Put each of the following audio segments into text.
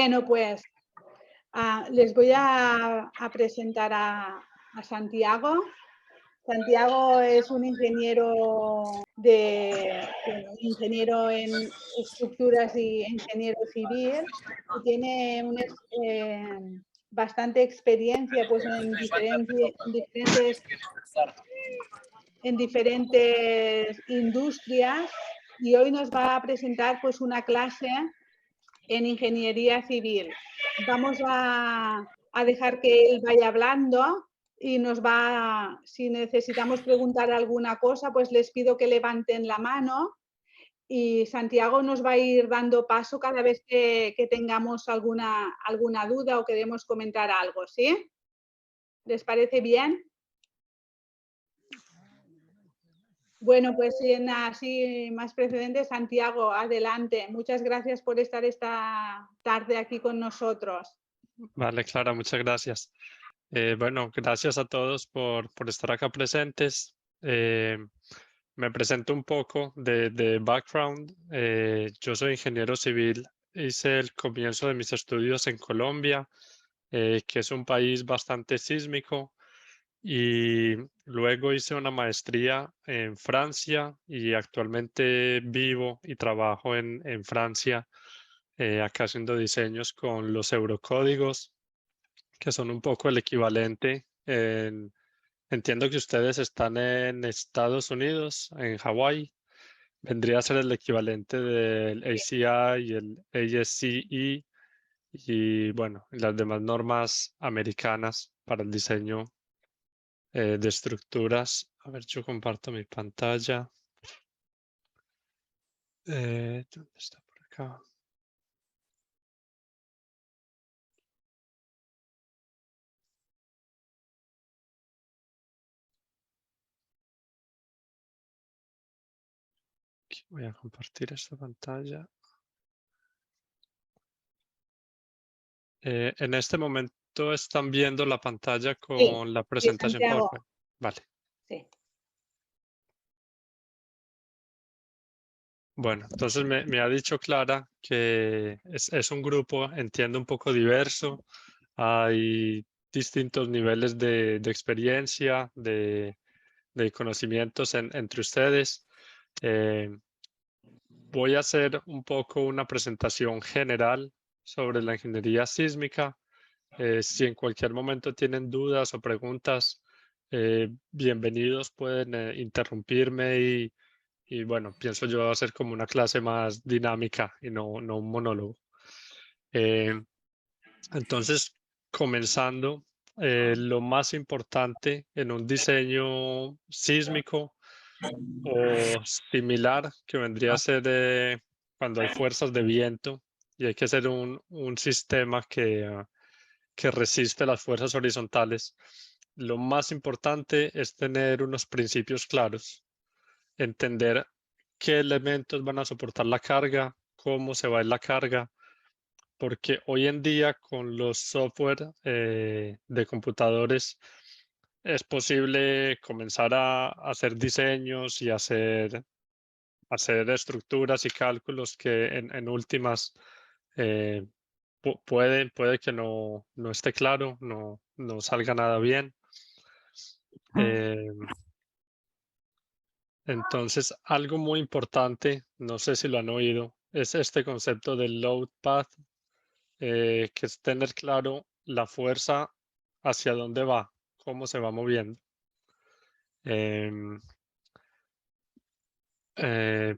Bueno, pues les voy a presentar a Santiago. Santiago es un ingeniero ingeniero en estructuras y ingeniero civil, y tiene bastante experiencia pues, en diferentes industrias, y hoy nos va a presentar pues, una clase en ingeniería civil. Vamos a dejar que él vaya hablando y si necesitamos preguntar alguna cosa, pues les pido que levanten la mano y Santiago nos va a ir dando paso cada vez que tengamos alguna duda o queremos comentar algo, ¿sí? ¿Les parece bien? Bueno, pues sin así más precedentes, Santiago, adelante. Muchas gracias por estar esta tarde aquí con nosotros. Vale, Clara, muchas gracias. Bueno, gracias a todos por estar acá presentes. Me presento un poco de background. Yo soy ingeniero civil. Hice el comienzo de mis estudios en Colombia, que es un país bastante sísmico, y luego hice una maestría en Francia y actualmente vivo y trabajo en Francia, acá haciendo diseños con los eurocódigos, que son un poco el equivalente. Entiendo que ustedes están en Estados Unidos, en Hawái. Vendría a ser el equivalente del ACI y el ASCE y, bueno, las demás normas americanas para el diseño de estructuras. A ver, yo comparto mi pantalla. ¿Dónde está por acá? Aquí voy a compartir esta pantalla. En este momento están viendo la pantalla con la presentación Santiago. PowerPoint. Vale. Sí. Bueno, entonces me ha dicho Clara que es un grupo, entiendo, un poco diverso. Hay distintos niveles de experiencia, de conocimientos entre ustedes. Voy a hacer un poco una presentación general sobre la ingeniería sísmica. Si en cualquier momento tienen dudas o preguntas, bienvenidos, pueden interrumpirme y bueno, pienso yo hacer como una clase más dinámica y no un monólogo. Entonces, comenzando, lo más importante en un diseño sísmico o similar, que vendría a ser cuando hay fuerzas de viento y hay que hacer un sistema que resiste las fuerzas horizontales, lo más importante es tener unos principios claros, entender qué elementos van a soportar la carga, cómo se va a ir la carga, porque hoy en día con los software de computadores es posible comenzar a hacer diseños y hacer estructuras y cálculos que en últimas eh, puede que no esté claro, no salga nada bien. Entonces, algo muy importante, no sé si lo han oído, es este concepto del load path, que es tener claro la fuerza hacia dónde va, cómo se va moviendo.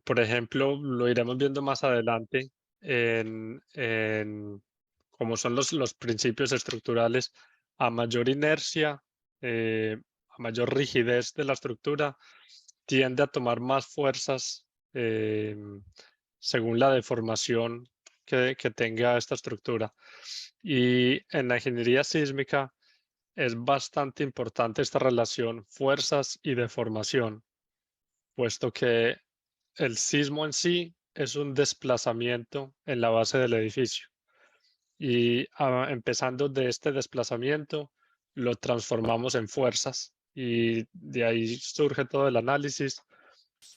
Por ejemplo, lo iremos viendo más adelante en cómo son los principios estructurales. A mayor inercia, a mayor rigidez de la estructura, tiende a tomar más fuerzas según la deformación que tenga esta estructura. Y en la ingeniería sísmica es bastante importante esta relación fuerzas y deformación, puesto que el sismo en sí es un desplazamiento en la base del edificio y empezando de este desplazamiento lo transformamos en fuerzas y de ahí surge todo el análisis,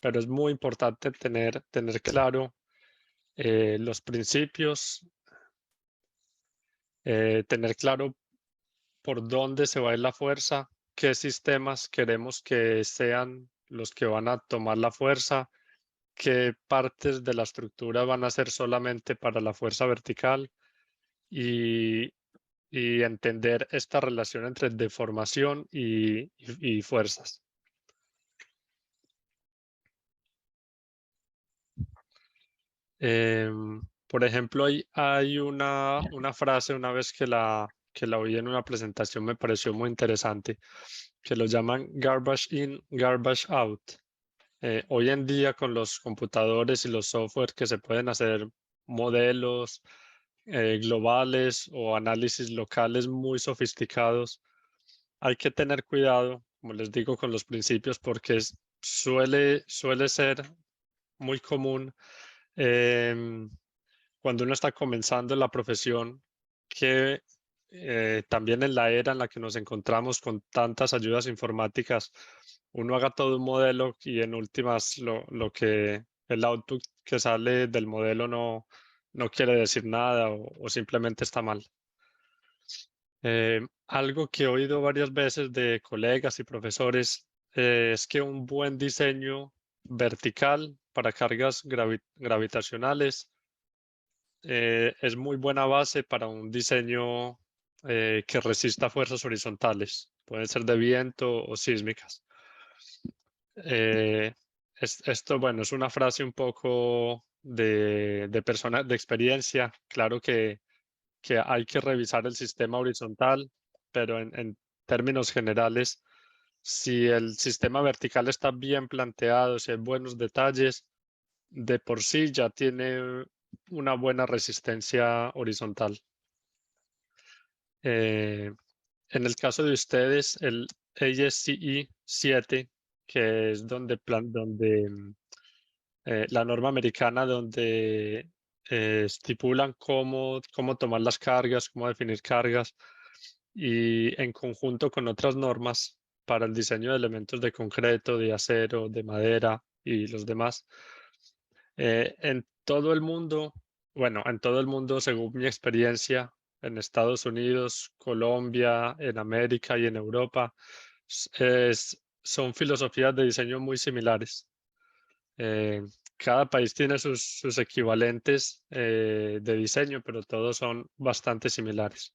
pero es muy importante tener claro los principios tener claro por dónde se va a ir la fuerza, qué sistemas queremos que sean los que van a tomar la fuerza, qué partes de la estructura van a ser solamente para la fuerza vertical y, y entender esta relación entre deformación y fuerzas. Por ejemplo, hay una frase una vez que la oí en una presentación, me pareció muy interesante, que lo llaman garbage in, garbage out. Hoy en día con los computadores y los software que se pueden hacer modelos globales o análisis locales muy sofisticados, hay que tener cuidado, como les digo, con los principios porque suele ser muy común cuando uno está comenzando en la profesión que también en la era en la que nos encontramos con tantas ayudas informáticas, uno haga todo un modelo y en últimas lo que el output que sale del modelo no quiere decir nada o simplemente está mal. Algo que he oído varias veces de colegas y profesores es que un buen diseño vertical para cargas gravitacionales es muy buena base para un diseño que resista fuerzas horizontales. Pueden ser de viento o sísmicas. Esto, bueno, es una frase un poco de persona de experiencia. Claro que hay que revisar el sistema horizontal, pero en términos generales, si el sistema vertical está bien planteado, si hay buenos detalles, de por sí ya tiene una buena resistencia horizontal. En el caso de ustedes, el ASCE 7, que es donde la norma americana donde estipulan cómo tomar las cargas, cómo definir cargas, y en conjunto con otras normas para el diseño de elementos de concreto, de acero, de madera y los demás. En todo el mundo, bueno, en todo el mundo, según mi experiencia, en Estados Unidos, Colombia, en América y en Europa, son filosofías de diseño muy similares. Cada país tiene sus equivalentes de diseño, pero todos son bastante similares.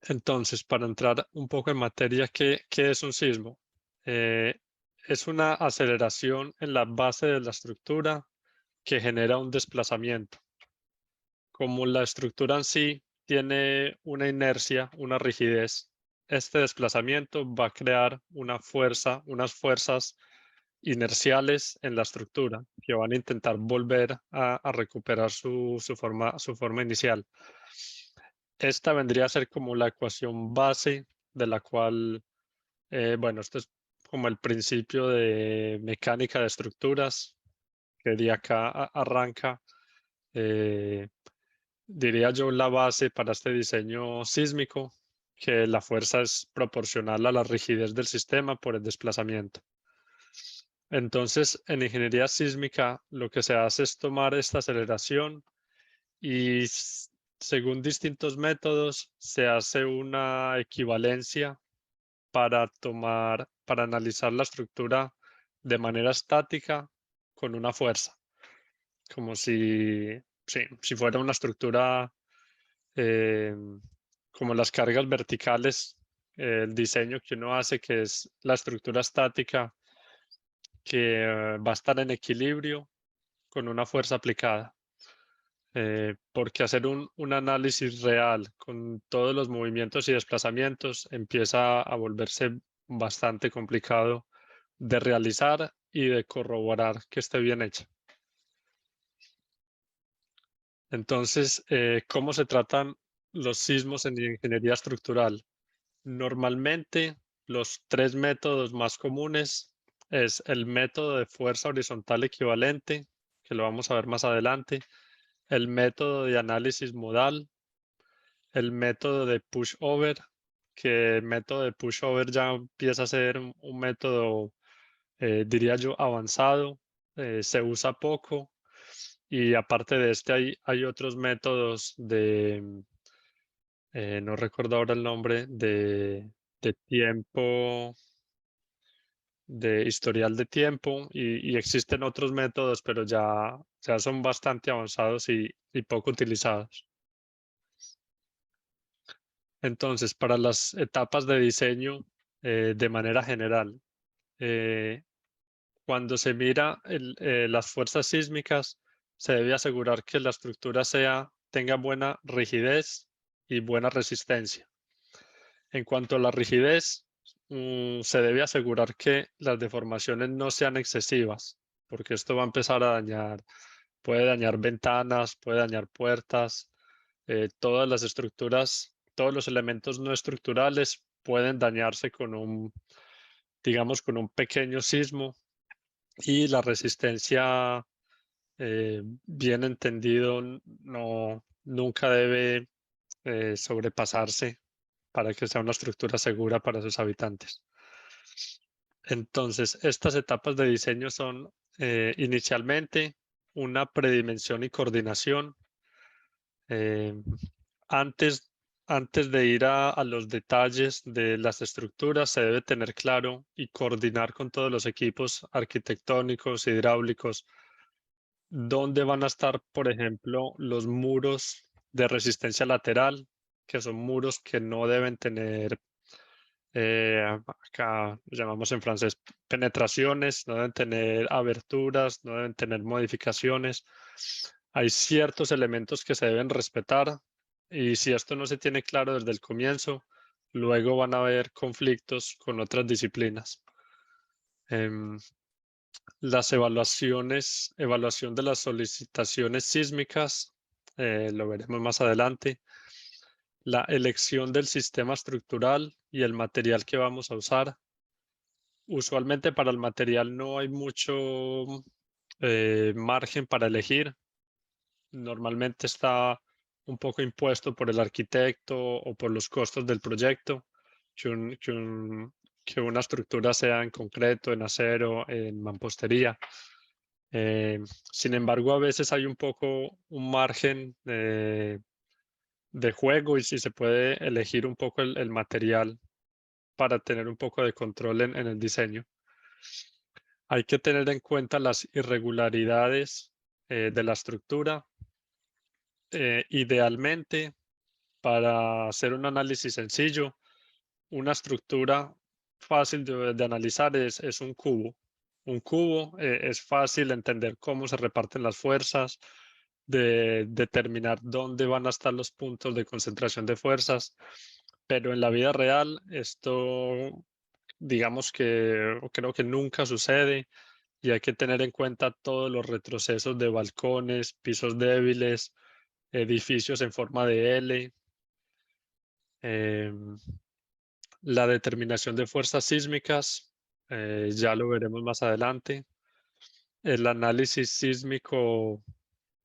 Entonces, para entrar un poco en materia, ¿qué es un sismo? Es una aceleración en la base de la estructura que genera un desplazamiento. Como la estructura en sí tiene una inercia, una rigidez, este desplazamiento va a crear unas fuerzas inerciales en la estructura que van a intentar volver a recuperar su forma inicial. Esta vendría a ser como la ecuación base de la cual, bueno, esto es como el principio de mecánica de estructuras, que de acá arranca, diría yo, la base para este diseño sísmico, que la fuerza es proporcional a la rigidez del sistema por el desplazamiento. Entonces, en ingeniería sísmica, lo que se hace es tomar esta aceleración y según distintos métodos se hace una equivalencia para analizar la estructura de manera estática con una fuerza, como si fuera una estructura eh, como las cargas verticales, el diseño que uno hace, que es la estructura estática que va a estar en equilibrio con una fuerza aplicada. Porque hacer un análisis real con todos los movimientos y desplazamientos empieza a volverse bastante complicado de realizar y de corroborar que esté bien hecha. Entonces, ¿cómo se tratan los sismos en ingeniería estructural? Normalmente, los tres métodos más comunes es el método de fuerza horizontal equivalente, que lo vamos a ver más adelante, el método de análisis modal, el método de pushover, que el método de pushover ya empieza a ser un método, diría yo, avanzado, se usa poco Y aparte de este hay otros métodos no recuerdo ahora el nombre, de tiempo, de historial de tiempo, y existen otros métodos, pero ya son bastante avanzados y poco utilizados. Entonces, para las etapas de diseño, de manera general, eh, cuando se mira las fuerzas sísmicas, se debe asegurar que la estructura tenga buena rigidez y buena resistencia. En cuanto a la rigidez, se debe asegurar que las deformaciones no sean excesivas, porque esto va a empezar puede dañar ventanas, puede dañar puertas, todas las estructuras, todos los elementos no estructurales pueden dañarse digamos, con un pequeño sismo, y la resistencia, bien entendido, nunca debe sobrepasarse para que sea una estructura segura para sus habitantes. Entonces, estas etapas de diseño son inicialmente una predimensión y coordinación. Eh, antes, antes de ir a los detalles de las estructuras, se debe tener claro y coordinar con todos los equipos arquitectónicos, hidráulicos, dónde van a estar, por ejemplo, los muros de resistencia lateral, que son muros que no deben tener, acá llamamos en francés, penetraciones, no deben tener aberturas, no deben tener modificaciones. Hay ciertos elementos que se deben respetar, y si esto no se tiene claro desde el comienzo, luego van a haber conflictos con otras disciplinas. Evaluación de las solicitaciones sísmicas, lo veremos más adelante. La elección del sistema estructural y el material que vamos a usar. Usualmente para el material no hay mucho margen para elegir. Normalmente está un poco impuesto por el arquitecto o por los costos del proyecto, que una estructura sea en concreto, en acero, en mampostería. Sin embargo, a veces hay un poco un margen de juego, y si se puede elegir un poco el material para tener un poco de control en el diseño. Hay que tener en cuenta las irregularidades de la estructura. Idealmente, para hacer un análisis sencillo, una estructura fácil de analizar es un cubo. Un cubo, es fácil entender cómo se reparten las fuerzas, de determinar dónde van a estar los puntos de concentración de fuerzas, pero en la vida real esto, digamos que creo que nunca sucede, y hay que tener en cuenta todos los retrocesos de balcones, pisos débiles, edificios en forma de L. em, la determinación de fuerzas sísmicas, ya lo veremos más adelante. El análisis sísmico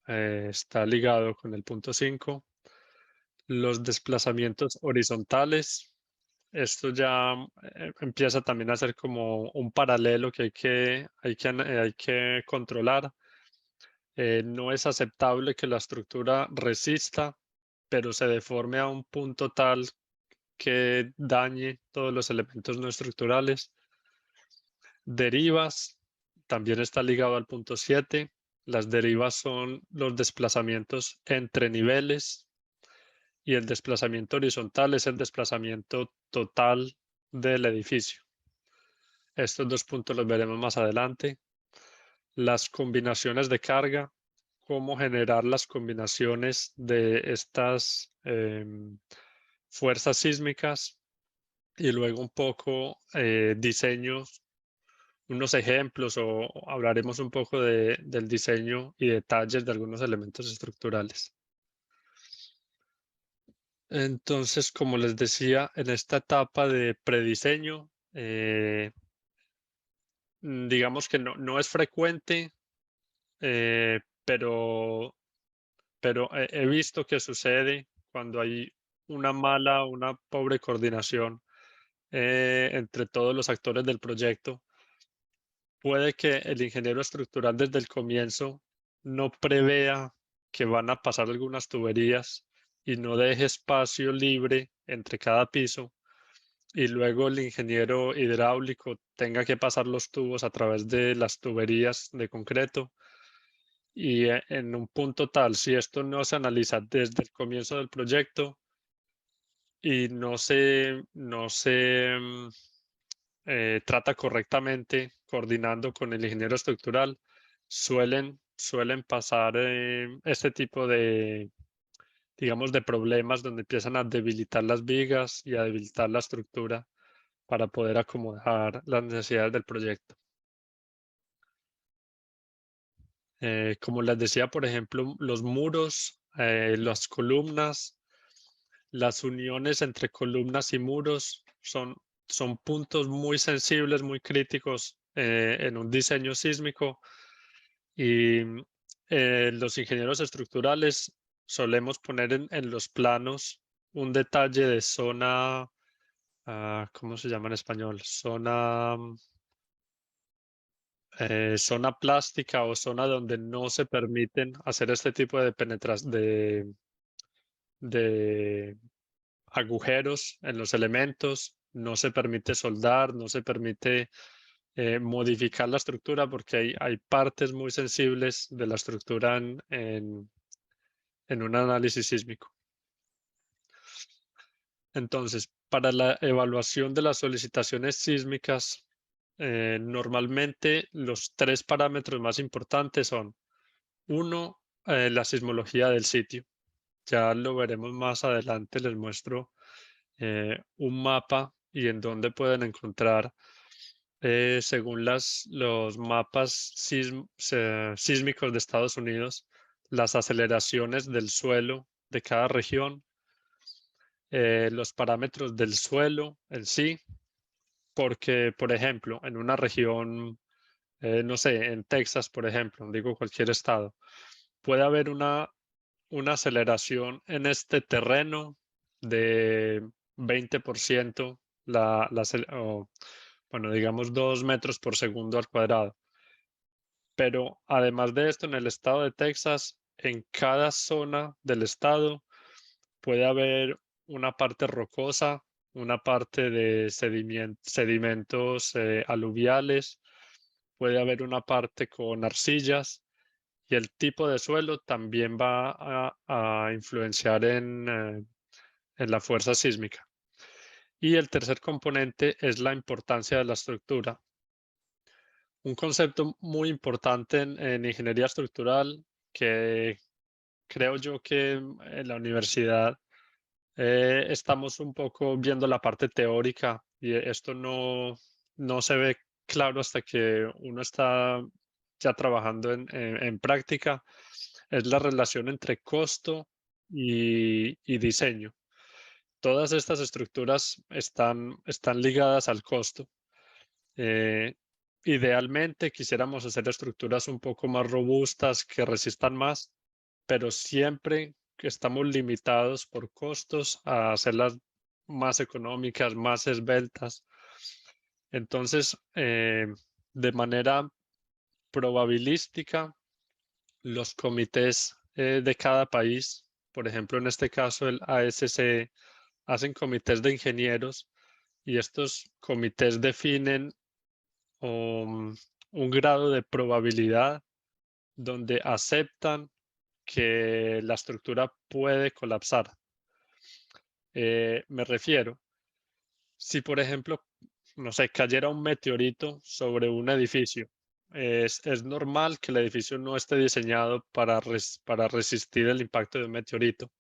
está ligado con el punto 5. Los desplazamientos horizontales, esto ya empieza también a ser como un paralelo que hay que controlar. No es aceptable que la estructura resista, pero se deforme a un punto tal que dañe todos los elementos no estructurales. Derivas, también está ligado al punto 7. Las derivas son los desplazamientos entre niveles, y el desplazamiento horizontal es el desplazamiento total del edificio. Estos dos puntos los veremos más adelante. Las combinaciones de carga, cómo generar las combinaciones de estas fuerzas sísmicas, y luego un poco diseños, unos ejemplos, o hablaremos un poco del diseño y detalles de algunos elementos estructurales. Entonces, como les decía, en esta etapa de prediseño, digamos que no es frecuente, pero he visto que sucede cuando hay una pobre coordinación entre todos los actores del proyecto. Puede que el ingeniero estructural desde el comienzo no prevea que van a pasar algunas tuberías y no deje espacio libre entre cada piso, y luego el ingeniero hidráulico tenga que pasar los tubos a través de las tuberías de concreto. Y en un punto tal, si esto no se analiza desde el comienzo del proyecto y no se trata correctamente coordinando con el ingeniero estructural, suelen pasar este tipo de, digamos, de problemas donde empiezan a debilitar las vigas y a debilitar la estructura para poder acomodar las necesidades del proyecto. Como les decía, por ejemplo, los muros, las columnas, las uniones entre columnas y muros son puntos muy sensibles, muy críticos en un diseño sísmico, y los ingenieros estructurales solemos poner en los planos un detalle de zona, ¿cómo se llama en español? Zona plástica, o zona donde no se permiten hacer este tipo de de agujeros en los elementos, no se permite soldar, no se permite modificar la estructura, porque hay partes muy sensibles de la estructura en un análisis sísmico. Entonces, para la evaluación de las solicitaciones sísmicas, normalmente los 3 parámetros más importantes son: uno, la sismología del sitio. Ya lo veremos más adelante, les muestro un mapa y en dónde pueden encontrar, según los mapas sísmicos de Estados Unidos, las aceleraciones del suelo de cada región, los parámetros del suelo en sí, porque, por ejemplo, en una región, no sé, en Texas, por ejemplo, digo cualquier estado, puede haber una aceleración en este terreno de 20%, bueno, digamos 2 metros por segundo al cuadrado. Pero además de esto, en el estado de Texas, en cada zona del estado puede haber una parte rocosa, una parte de sedimentos aluviales, puede haber una parte con arcillas, y el tipo de suelo también va a influenciar en la fuerza sísmica. Y el tercer componente es la importancia de la estructura. Un concepto muy importante en ingeniería estructural, que creo yo que en la universidad estamos un poco viendo la parte teórica, y esto no se ve claro hasta que uno está ya trabajando en práctica, es la relación entre costo y diseño. Todas estas estructuras están ligadas al costo. Eh, Idealmente quisiéramos hacer estructuras un poco más robustas, que resistan más, pero siempre que estamos limitados por costos a hacerlas más económicas, más esbeltas. Entonces, de manera probabilística, los comités de cada país, por ejemplo, en este caso el ASCE, hacen comités de ingenieros, y estos comités definen un grado de probabilidad donde aceptan que la estructura puede colapsar. Me refiero, si por ejemplo, no sé, cayera un meteorito sobre un edificio, es normal que el edificio no esté diseñado para resistir el impacto de un meteorito.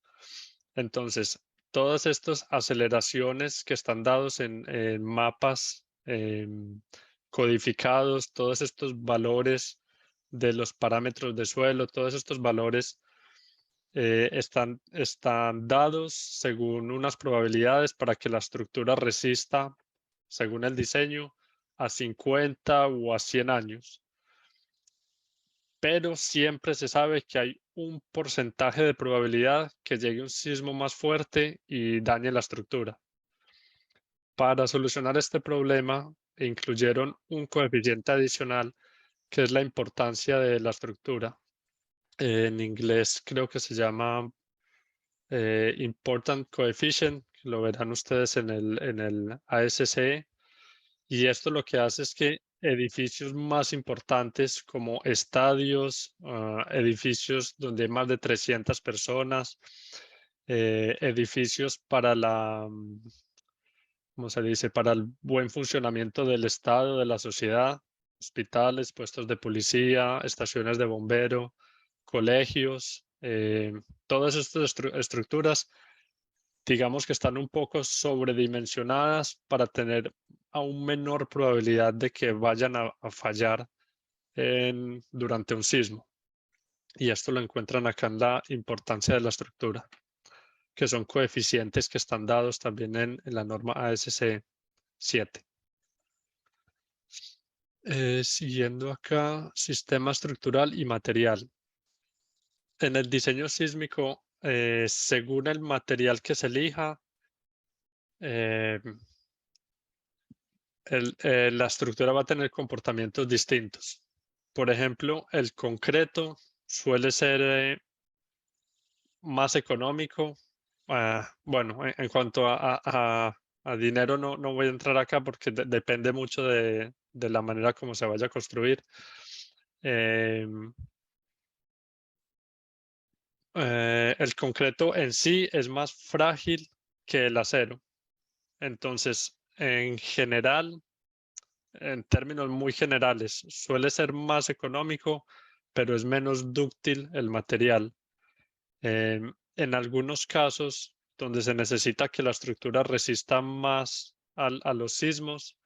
Entonces, todas estas aceleraciones que están dados en mapas codificados, todos estos valores de los parámetros de suelo, todos estos valores están dados según unas probabilidades para que la estructura resista, según el diseño, a 50 o a 100 años. Pero siempre se sabe que hay un porcentaje de probabilidad que llegue un sismo más fuerte y dañe la estructura. Para solucionar este problema, incluyeron un coeficiente adicional, que es la importancia de la estructura. En inglés creo que se llama Important Coefficient, que lo verán ustedes en el ASCE. Y esto lo que hace es que edificios más importantes como estadios, edificios donde hay más de 300 personas, edificios para ¿cómo se dice? Para el buen funcionamiento del Estado, de la sociedad, hospitales, puestos de policía, estaciones de bombero, colegios, todas estas estructuras, digamos que están un poco sobredimensionadas para tener aún menor probabilidad de que vayan a fallar durante un sismo. Y esto lo encuentran acá en la importancia de la estructura, que son coeficientes que están dados también en la norma ASC 7. Siguiendo acá, sistema estructural y material. En el diseño sísmico, según el material que se elija, la estructura va a tener comportamientos distintos. Por ejemplo, el concreto suele ser más económico. Bueno, en cuanto a dinero no voy a entrar acá porque depende mucho de la manera como se vaya a construir. El concreto en sí es más frágil que el acero. Entonces, en general, en términos muy generales, suele ser más económico, pero es menos dúctil el material. En algunos casos, donde se necesita que la estructura resista más a los sismos,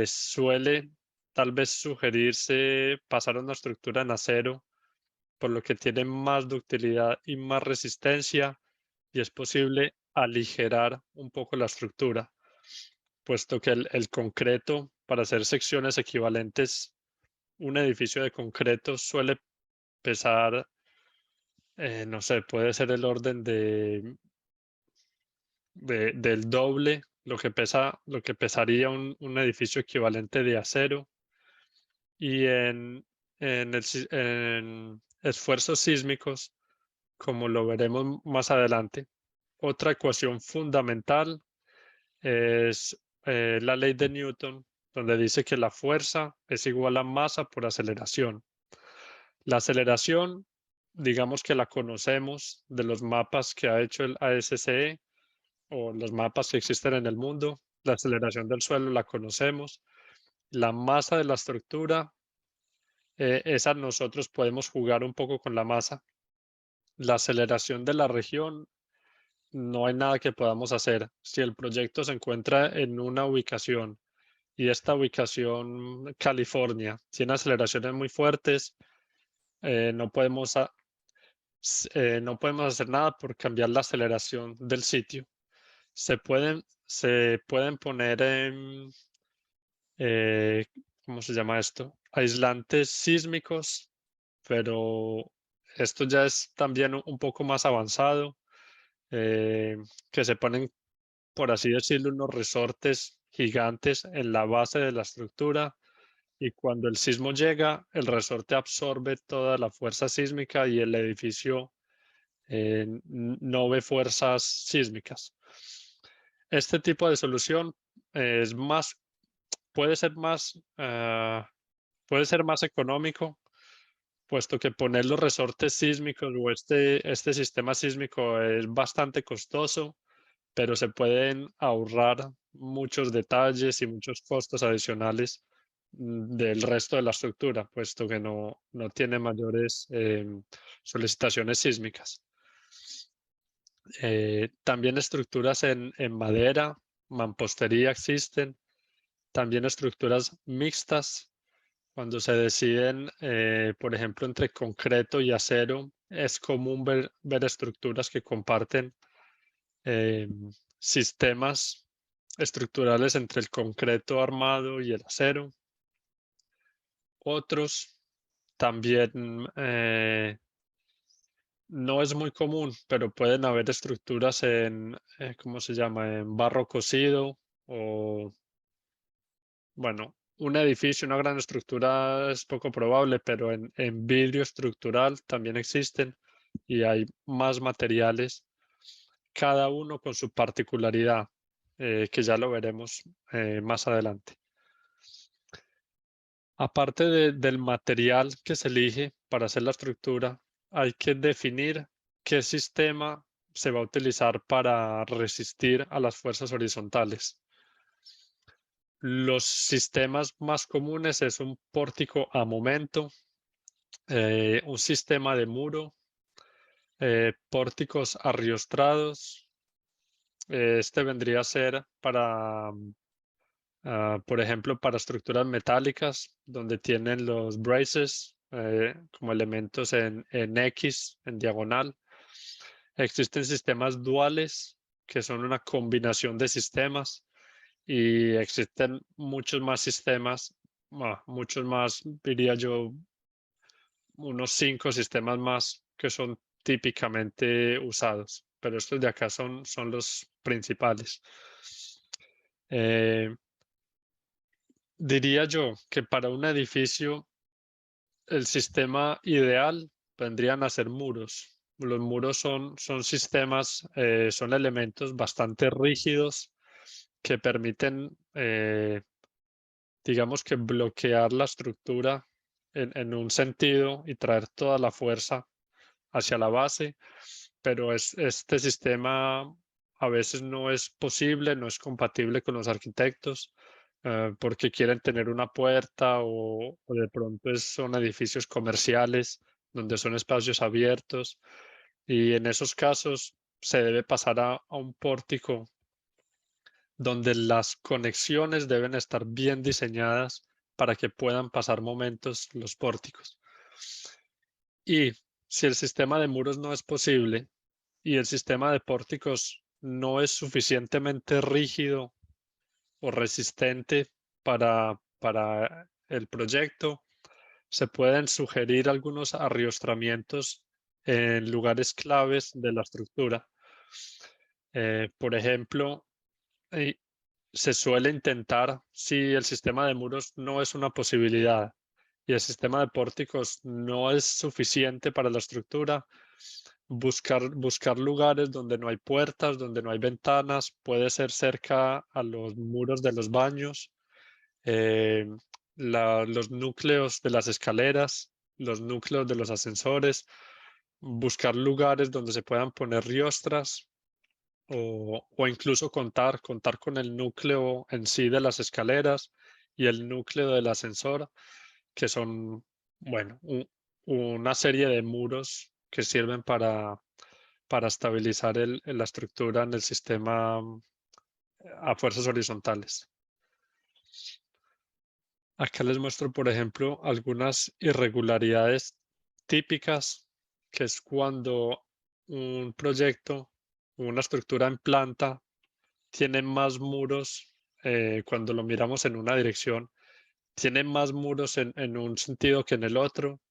suele tal vez sugerirse pasar a una estructura en acero, por lo que tiene más ductilidad y más resistencia, y es posible aligerar un poco la estructura, puesto que el concreto, para hacer secciones equivalentes, un edificio de concreto suele pesar, no sé, puede ser el orden del doble lo que pesaría un edificio equivalente de acero. Y en esfuerzos sísmicos, como lo veremos más adelante, otra ecuación fundamental es la ley de Newton, donde dice que la fuerza es igual a masa por aceleración. La aceleración, digamos que la conocemos de los mapas que ha hecho el ASCE o los mapas que existen en el mundo. La aceleración del suelo la conocemos. La masa de la estructura, esa nosotros podemos jugar un poco con la masa. La aceleración de la región, no hay nada que podamos hacer. Si el proyecto se encuentra en una ubicación y esta ubicación, California, tiene aceleraciones muy fuertes, no podemos hacer nada por cambiar la aceleración del sitio. Se pueden poner en, ¿cómo se llama esto? Aislantes sísmicos, pero esto ya es también un poco más avanzado, que se ponen, por así decirlo, unos resortes gigantes en la base de la estructura, y cuando el sismo llega, el resorte absorbe toda la fuerza sísmica y el edificio no ve fuerzas sísmicas. Este tipo de solución es más, puede ser más, puede ser más económico, puesto que poner los resortes sísmicos o este sistema sísmico es bastante costoso, pero se pueden ahorrar muchos detalles y muchos costos adicionales del resto de la estructura, puesto que no tiene mayores solicitaciones sísmicas. También estructuras en madera, mampostería existen. También estructuras mixtas. Cuando se deciden, por ejemplo, entre concreto y acero, es común ver estructuras que comparten sistemas estructurales entre el concreto armado y el acero. Otros también no es muy común, pero pueden haber estructuras en, ¿cómo se llama? En barro cocido o, bueno, un edificio, una gran estructura es poco probable, pero en vidrio estructural también existen y hay más materiales, cada uno con su particularidad, que ya lo veremos más adelante. Aparte del material que se elige para hacer la estructura, hay que definir qué sistema se va a utilizar para resistir a las fuerzas horizontales. Los sistemas más comunes es un pórtico a momento, un sistema de muro, pórticos arriostrados. Este vendría a ser para, por ejemplo, para estructuras metálicas, donde tienen los braces como elementos en X, en diagonal. Existen sistemas duales, que son una combinación de sistemas, y existen muchos más sistemas, muchos más, diría yo, unos 5 sistemas más que son típicamente usados, pero estos de acá son los principales. Diría yo que para un edificio el sistema ideal vendrían a ser muros. Los muros son sistemas, son elementos bastante rígidos que permiten, digamos que bloquear la estructura en un sentido y traer toda la fuerza hacia la base, pero este sistema a veces no es posible, no es compatible con los arquitectos, porque quieren tener una puerta o de pronto son edificios comerciales donde son espacios abiertos, y en esos casos se debe pasar a un pórtico donde las conexiones deben estar bien diseñadas para que puedan pasar momentos los pórticos. Y si el sistema de muros no es posible y el sistema de pórticos no es suficientemente rígido o resistente para el proyecto, se pueden sugerir algunos arriostramientos en lugares claves de la estructura. Por ejemplo, se suele intentar, si el sistema de muros no es una posibilidad y el sistema de pórticos no es suficiente para la estructura, buscar lugares donde no hay puertas, donde no hay ventanas, puede ser cerca a los muros de los baños, eh, los núcleos de las escaleras, los núcleos de los ascensores, buscar lugares donde se puedan poner riostras o incluso contar con el núcleo en sí de las escaleras y el núcleo del ascensor, que son, bueno, una serie de muros que sirven para estabilizar la estructura en el sistema a fuerzas horizontales. Acá les muestro, por ejemplo, algunas irregularidades típicas, que es cuando un proyecto, una estructura en planta, tiene más muros, cuando lo miramos en una dirección, tiene más muros en un sentido que en el otro.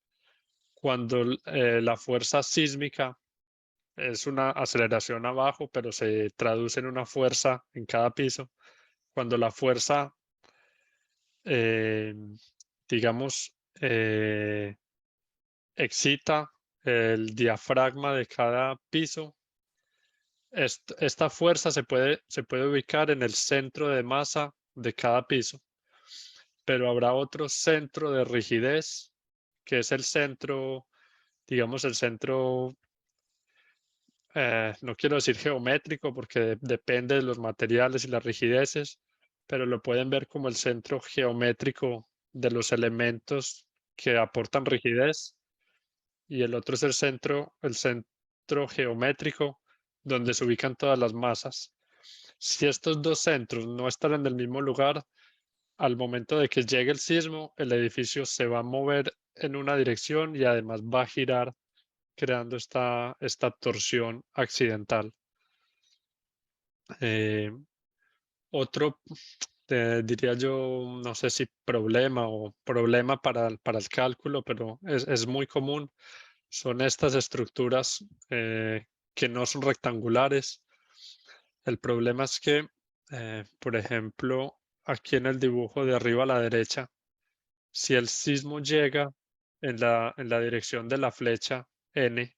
Cuando la fuerza sísmica es una aceleración abajo, pero se traduce en una fuerza en cada piso. Cuando la fuerza, eh, digamos, excita el diafragma de cada piso, esta fuerza se puede ubicar en el centro de masa de cada piso, pero habrá otro centro de rigidez, que es el centro, digamos, el centro, no quiero decir geométrico porque depende de los materiales y las rigideces, pero lo pueden ver como el centro geométrico de los elementos que aportan rigidez, y el otro es el centro geométrico donde se ubican todas las masas. Si estos dos centros no están en el mismo lugar, al momento de que llegue el sismo, el edificio se va a mover en una dirección y además va a girar, creando esta torsión accidental. Otro, diría yo, no sé si problema para el cálculo, pero es muy común, son estas estructuras que no son rectangulares. El problema es que, por ejemplo, aquí en el dibujo de arriba a la derecha, si el sismo llega en la dirección de la flecha N,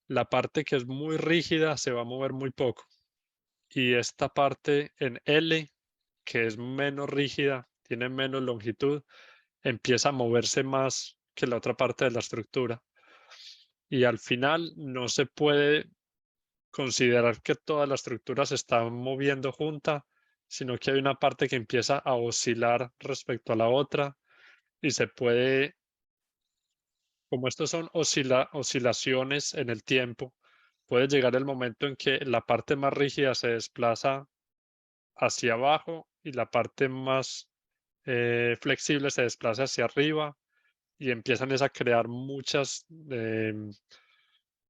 la parte que es muy rígida se va a mover muy poco. Y esta parte en L, que es menos rígida, tiene menos longitud, empieza a moverse más que la otra parte de la estructura. Y al final no se puede considerar que toda la estructura se está moviendo junta, sino que hay una parte que empieza a oscilar respecto a la otra y se puede, como estos son oscilaciones en el tiempo, puede llegar el momento en que la parte más rígida se desplaza hacia abajo y la parte más flexible se desplaza hacia arriba y empiezan a crear muchas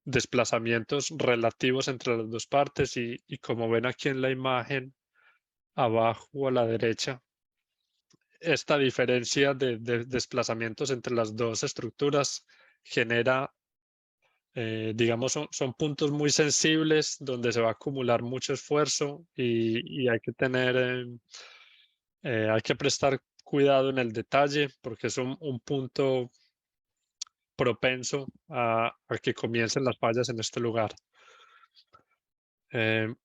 desplazamientos relativos entre las dos partes y como ven aquí en la imagen, abajo a la derecha, esta diferencia de desplazamientos entre las dos estructuras genera, digamos, son puntos muy sensibles donde se va a acumular mucho esfuerzo y hay que tener, hay que prestar cuidado en el detalle porque es un punto propenso a que comiencen las fallas en este lugar.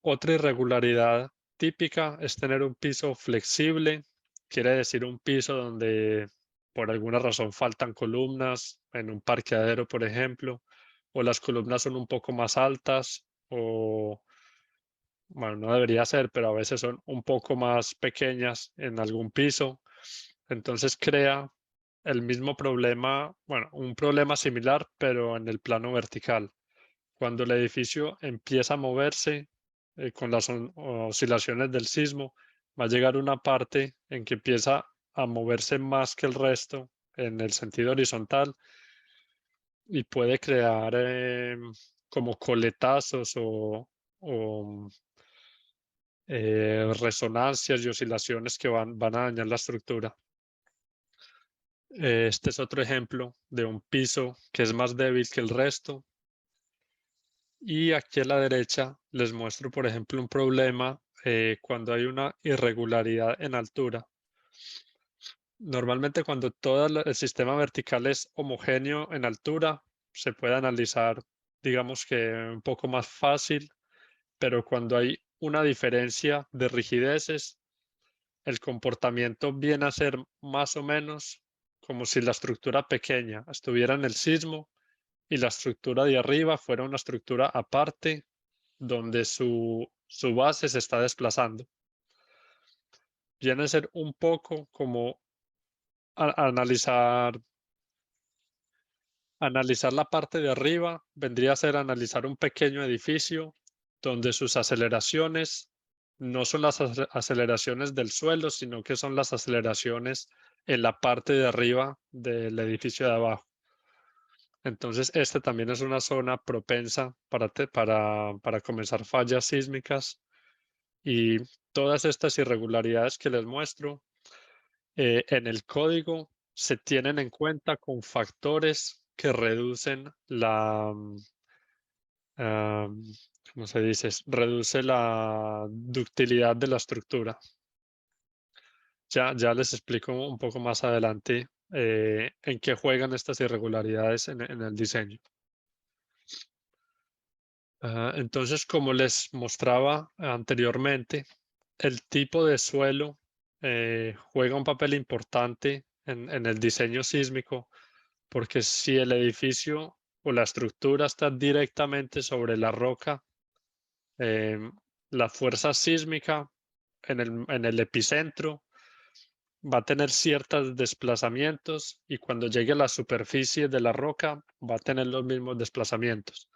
Otra irregularidad típica es tener un piso flexible, quiere decir un piso donde por alguna razón faltan columnas, en un parqueadero, por ejemplo, o las columnas son un poco más altas, o, bueno, no debería ser, pero a veces son un poco más pequeñas en algún piso. Entonces crea el mismo problema, bueno, un problema similar, pero en el plano vertical. Cuando el edificio empieza a moverse con las oscilaciones del sismo, va a llegar una parte en que empieza a moverse más que el resto en el sentido horizontal y puede crear como coletazos o, resonancias y oscilaciones que van a dañar la estructura. Este es otro ejemplo de un piso que es más débil que el resto. Y aquí a la derecha les muestro, por ejemplo, un problema cuando hay una irregularidad en altura. Normalmente cuando todo el sistema vertical es homogéneo en altura, se puede analizar, digamos que un poco más fácil, pero cuando hay una diferencia de rigideces, el comportamiento viene a ser más o menos como si la estructura pequeña estuviera en el sismo y la estructura de arriba fuera una estructura aparte donde su base se está desplazando. Viene a ser un poco como analizar la parte de arriba, vendría a ser analizar un pequeño edificio donde sus aceleraciones no son las aceleraciones del suelo, sino que son las aceleraciones en la parte de arriba del edificio de abajo. Entonces, este también es una zona propensa para comenzar fallas sísmicas. Y todas estas irregularidades que les muestro en el código se tienen en cuenta con factores que reducen ¿cómo se dice? Reduce la ductilidad de la estructura. Ya les explico un poco más adelante en qué juegan estas irregularidades en el diseño. Entonces, como les mostraba anteriormente, el tipo de suelo juega un papel importante en el diseño sísmico, porque si el edificio o la estructura está directamente sobre la roca, em, la fuerza sísmica en el epicentro va a tener ciertos desplazamientos y cuando llegue a la superficie de la roca va a tener los mismos desplazamientos.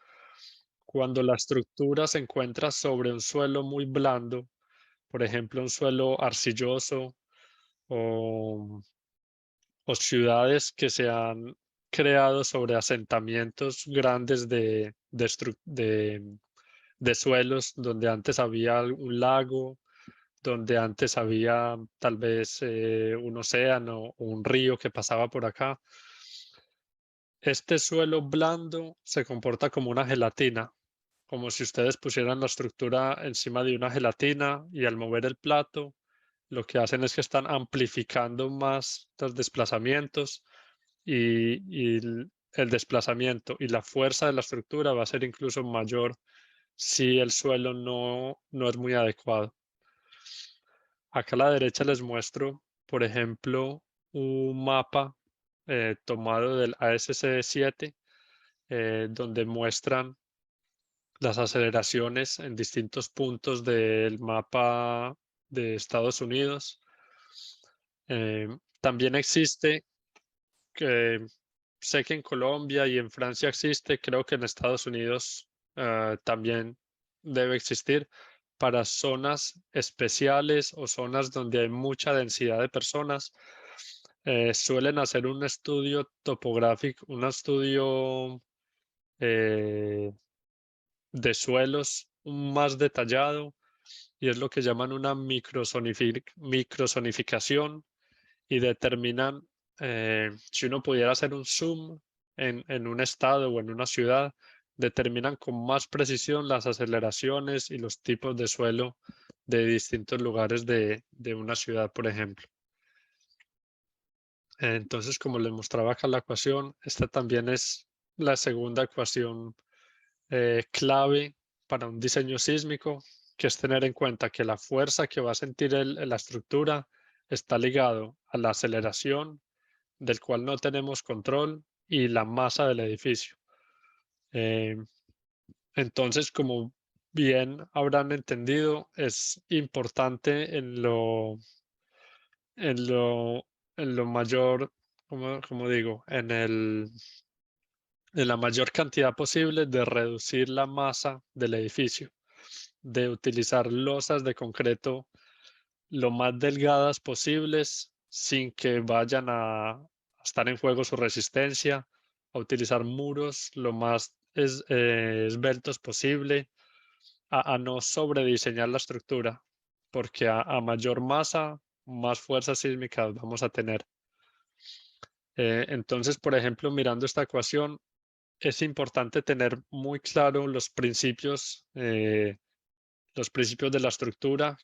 Cuando la estructura se encuentra sobre un suelo muy blando, por ejemplo, un suelo arcilloso o, o ciudades que se han creado sobre asentamientos grandes de suelos donde antes había un lago, donde antes había tal vez un océano o un río que pasaba por acá. Este suelo blando se comporta como una gelatina, como si ustedes pusieran la estructura encima de una gelatina y al mover el plato, lo que hacen es que están amplificando más los desplazamientos y el desplazamiento y la fuerza de la estructura va a ser incluso mayor si el suelo no es muy adecuado. Acá a la derecha les muestro, por ejemplo, un mapa tomado del ASC7, donde muestran las aceleraciones en distintos puntos del mapa de Estados Unidos. También existe, que sé que en Colombia y en Francia existe, creo que en Estados Unidos también debe existir para zonas especiales o zonas donde hay mucha densidad de personas. Suelen hacer un estudio topográfico, un estudio eh, de suelos más detallado y es lo que llaman una microzonificación y determinan si uno pudiera hacer un zoom en un estado o en una ciudad, determinan con más precisión las aceleraciones y los tipos de suelo de distintos lugares de una ciudad, por ejemplo. Entonces, como les mostraba acá la ecuación, esta también es la segunda ecuación clave para un diseño sísmico, que es tener en cuenta que la fuerza que va a sentir la estructura está ligado a la aceleración, del cual no tenemos control, y la masa del edificio. Eh, entonces, como bien habrán entendido, es importante en lo, en lo mayor, como digo, en la mayor cantidad posible de reducir la masa del edificio, de utilizar losas de concreto lo más delgadas posibles sin que vayan a estar en juego su resistencia, a utilizar muros lo más esbeltos posible, a no sobrediseñar la estructura, porque a mayor masa, más fuerza sísmica vamos a tener. Entonces, por ejemplo, mirando esta ecuación, es importante tener muy claro los principios de la estructura,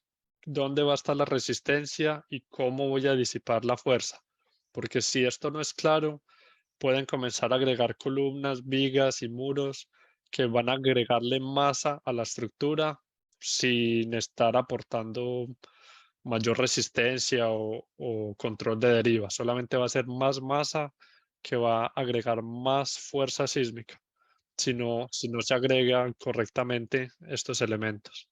dónde va a estar la resistencia y cómo voy a disipar la fuerza. Porque si esto no es claro, pueden comenzar a agregar columnas, vigas y muros que van a agregarle masa a la estructura sin estar aportando mayor resistencia o control de deriva. Solamente va a ser más masa que va a agregar más fuerza sísmica si no se agregan correctamente estos elementos.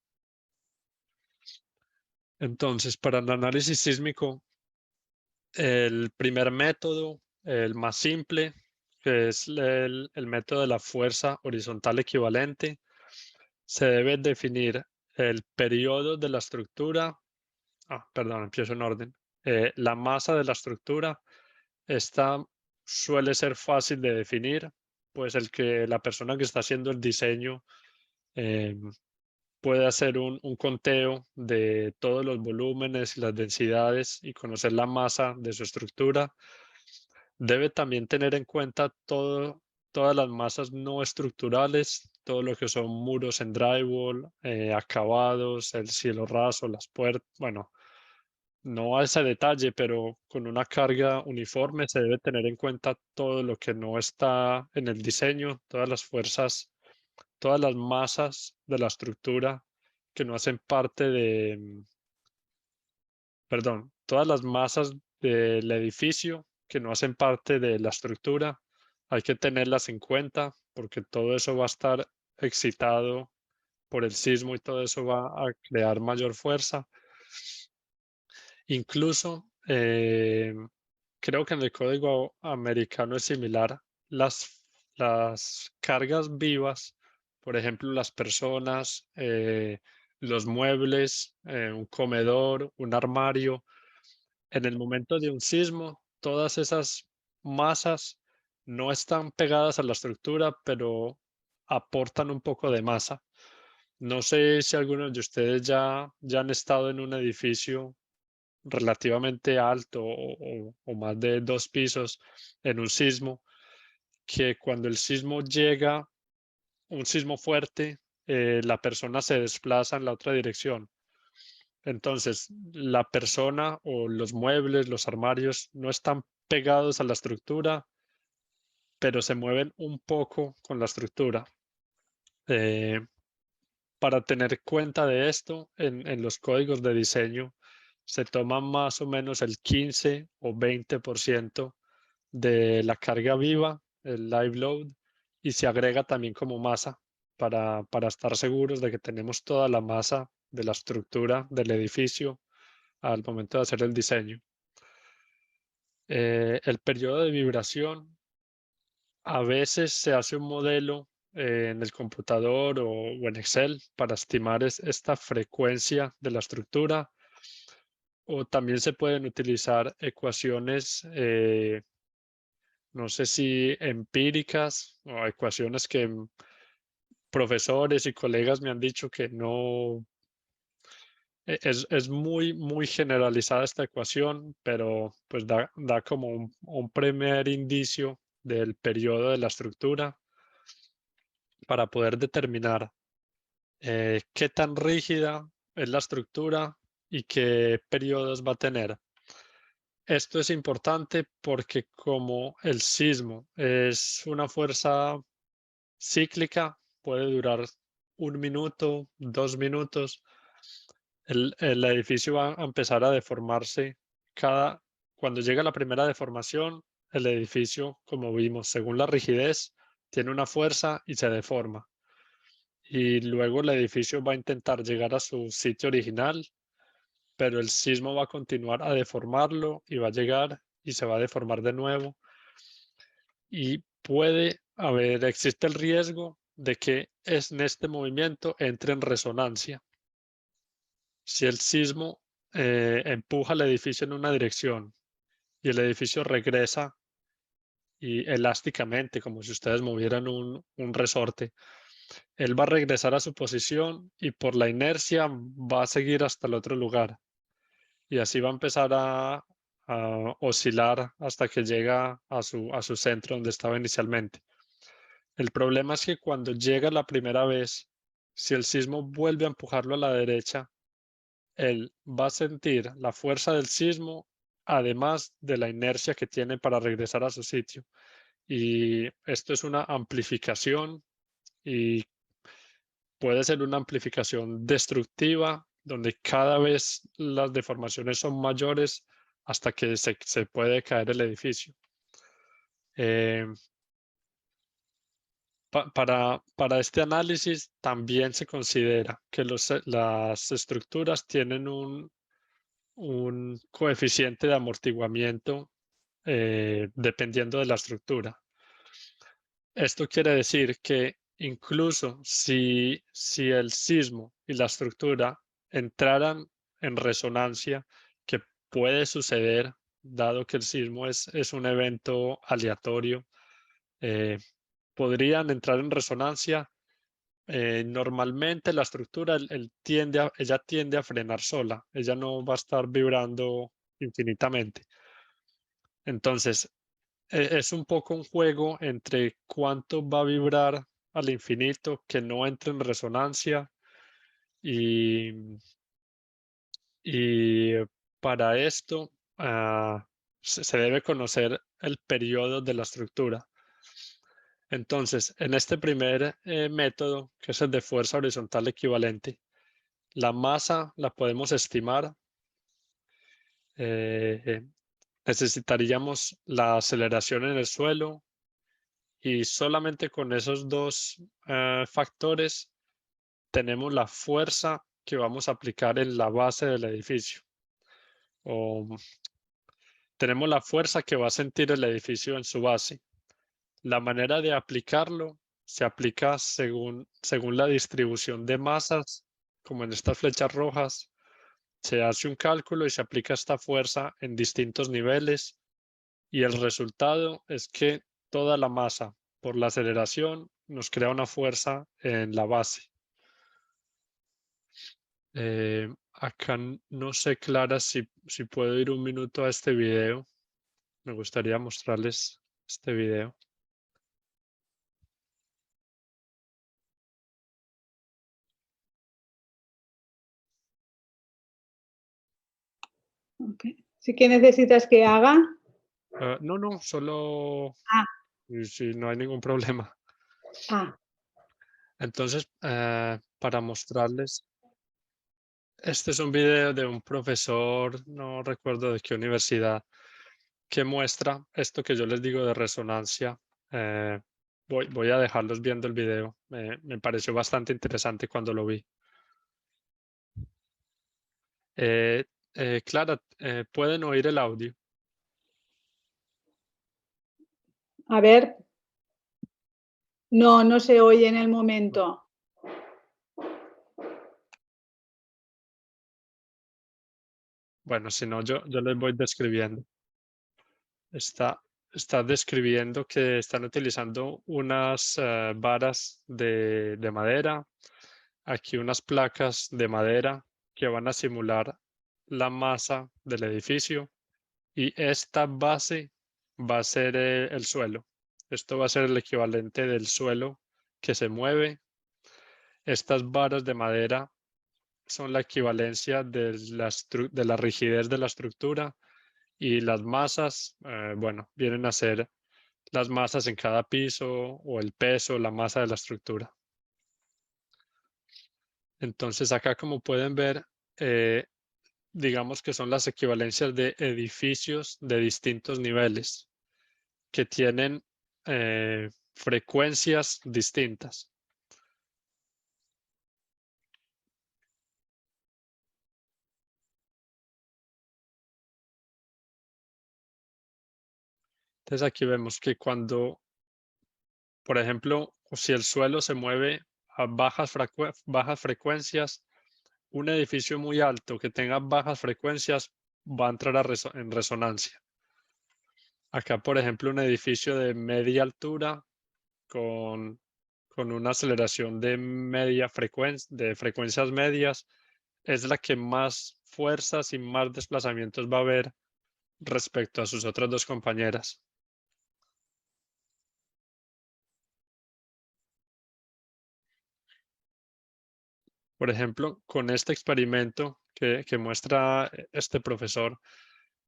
Entonces, para el análisis sísmico, el primer método, el más simple, que es el método de la fuerza horizontal equivalente, se debe definir el periodo de la estructura. Perdón, empiezo en orden. La masa de la estructura, esta suele ser fácil de definir, pues la persona que está haciendo el diseño puede hacer un conteo de todos los volúmenes y las densidades y conocer la masa de su estructura. Debe también tener en cuenta todas las masas no estructurales, todo lo que son muros en drywall, acabados, el cielo raso, las puertas. Bueno, no a ese detalle, pero con una carga uniforme se debe tener en cuenta todo lo que no está en el diseño, todas las fuerzas, todas las masas de la estructura que no hacen parte perdón, todas las masas del edificio que no hacen parte de la estructura, hay que tenerlas en cuenta porque todo eso va a estar excitado por el sismo y todo eso va a crear mayor fuerza. Incluso, creo que en el código americano es similar, las cargas vivas, por ejemplo, las personas, los muebles, un comedor, un armario, en el momento de un sismo, todas esas masas no están pegadas a la estructura, pero aportan un poco de masa. No sé si algunos de ustedes ya han estado en un edificio relativamente alto o más de 2 pisos en un sismo, que cuando el sismo llega, un sismo fuerte, la persona se desplaza en la otra dirección. Entonces, la persona o los muebles, los armarios, no están pegados a la estructura, pero se mueven un poco con la estructura. Para tener cuenta de esto, en los códigos de diseño se toma más o menos el 15 o 20% de la carga viva, el live load, y se agrega también como masa para estar seguros de que tenemos toda la masa de la estructura del edificio al momento de hacer el diseño. El periodo de vibración, a veces se hace un modelo en el computador o en Excel para estimar esta frecuencia de la estructura, o también se pueden utilizar ecuaciones, no sé si empíricas o ecuaciones que profesores y colegas me han dicho que no. Es muy generalizada esta ecuación, pero pues da como un primer indicio del periodo de la estructura para poder determinar qué tan rígida es la estructura y qué periodos va a tener. Esto es importante porque como el sismo es una fuerza cíclica, puede durar 1 minuto, 2 minutos. El edificio va a empezar a deformarse cuando llega la primera deformación, el edificio, como vimos, según la rigidez, tiene una fuerza y se deforma. Y luego el edificio va a intentar llegar a su sitio original, pero el sismo va a continuar a deformarlo y va a llegar y se va a deformar de nuevo. Y existe el riesgo de que en este movimiento entre en resonancia. Si el sismo empuja el edificio en una dirección y el edificio regresa y elásticamente, como si ustedes movieran un resorte, él va a regresar a su posición y por la inercia va a seguir hasta el otro lugar. Y así va a empezar a oscilar hasta que llega a su centro donde estaba inicialmente. El problema es que cuando llega la primera vez, si el sismo vuelve a empujarlo a la derecha, él va a sentir la fuerza del sismo, además de la inercia que tiene para regresar a su sitio. Y esto es una amplificación y puede ser una amplificación destructiva, donde cada vez las deformaciones son mayores hasta que se puede caer el edificio. Eh, para este análisis también se considera que las estructuras tienen un coeficiente de amortiguamiento dependiendo de la estructura. Esto quiere decir que incluso si el sismo y la estructura entraran en resonancia, que puede suceder dado que el sismo es un evento aleatorio, eh, podrían entrar en resonancia. Normalmente la estructura ella tiende a frenar sola, ella no va a estar vibrando infinitamente. Entonces, es un poco un juego entre cuánto va a vibrar al infinito, que no entre en resonancia y, y para esto se debe conocer el periodo de la estructura. Entonces, en este primer método, que es el de fuerza horizontal equivalente, la masa la podemos estimar. Necesitaríamos la aceleración en el suelo y solamente con esos dos factores tenemos la fuerza que vamos a aplicar en la base del edificio. O tenemos la fuerza que va a sentir el edificio en su base. La manera de aplicarlo se aplica según la distribución de masas, como en estas flechas rojas. Se hace un cálculo y se aplica esta fuerza en distintos niveles y el resultado es que toda la masa por la aceleración nos crea una fuerza en la base. Acá no sé, Clara, si puedo ir un minuto a este video. Me gustaría mostrarles este video. Okay. ¿Sí que necesitas que haga? No, solo Ah, si no hay ningún problema. ah, Entonces, para mostrarles, este es un video de un profesor, no recuerdo de qué universidad, que muestra esto que yo les digo de resonancia. Eh, voy a dejarlos viendo el video. Me pareció bastante interesante cuando lo vi. Clara, ¿pueden oír el audio? a ver. No, no se oye en el momento. Bueno, si no, yo les voy describiendo. Está describiendo que están utilizando unas varas de madera, aquí unas placas de madera que van a simular la masa del edificio y esta base va a ser el suelo. Esto va a ser el equivalente del suelo que se mueve. Estas varas de madera son la equivalencia de la rigidez de la estructura y las masas, bueno, vienen a ser las masas en cada piso o el peso, la masa de la estructura. Entonces acá como pueden ver, digamos que son las equivalencias de edificios de distintos niveles que tienen frecuencias distintas. Entonces aquí vemos que cuando, por ejemplo, si el suelo se mueve a bajas frecuencias, un edificio muy alto que tenga bajas frecuencias va a entrar en resonancia. Acá, por ejemplo, un edificio de media altura con, con una aceleración de de frecuencias medias es la que más fuerzas y más desplazamientos va a haber respecto a sus otras dos compañeras. Por ejemplo, con este experimento que muestra este profesor,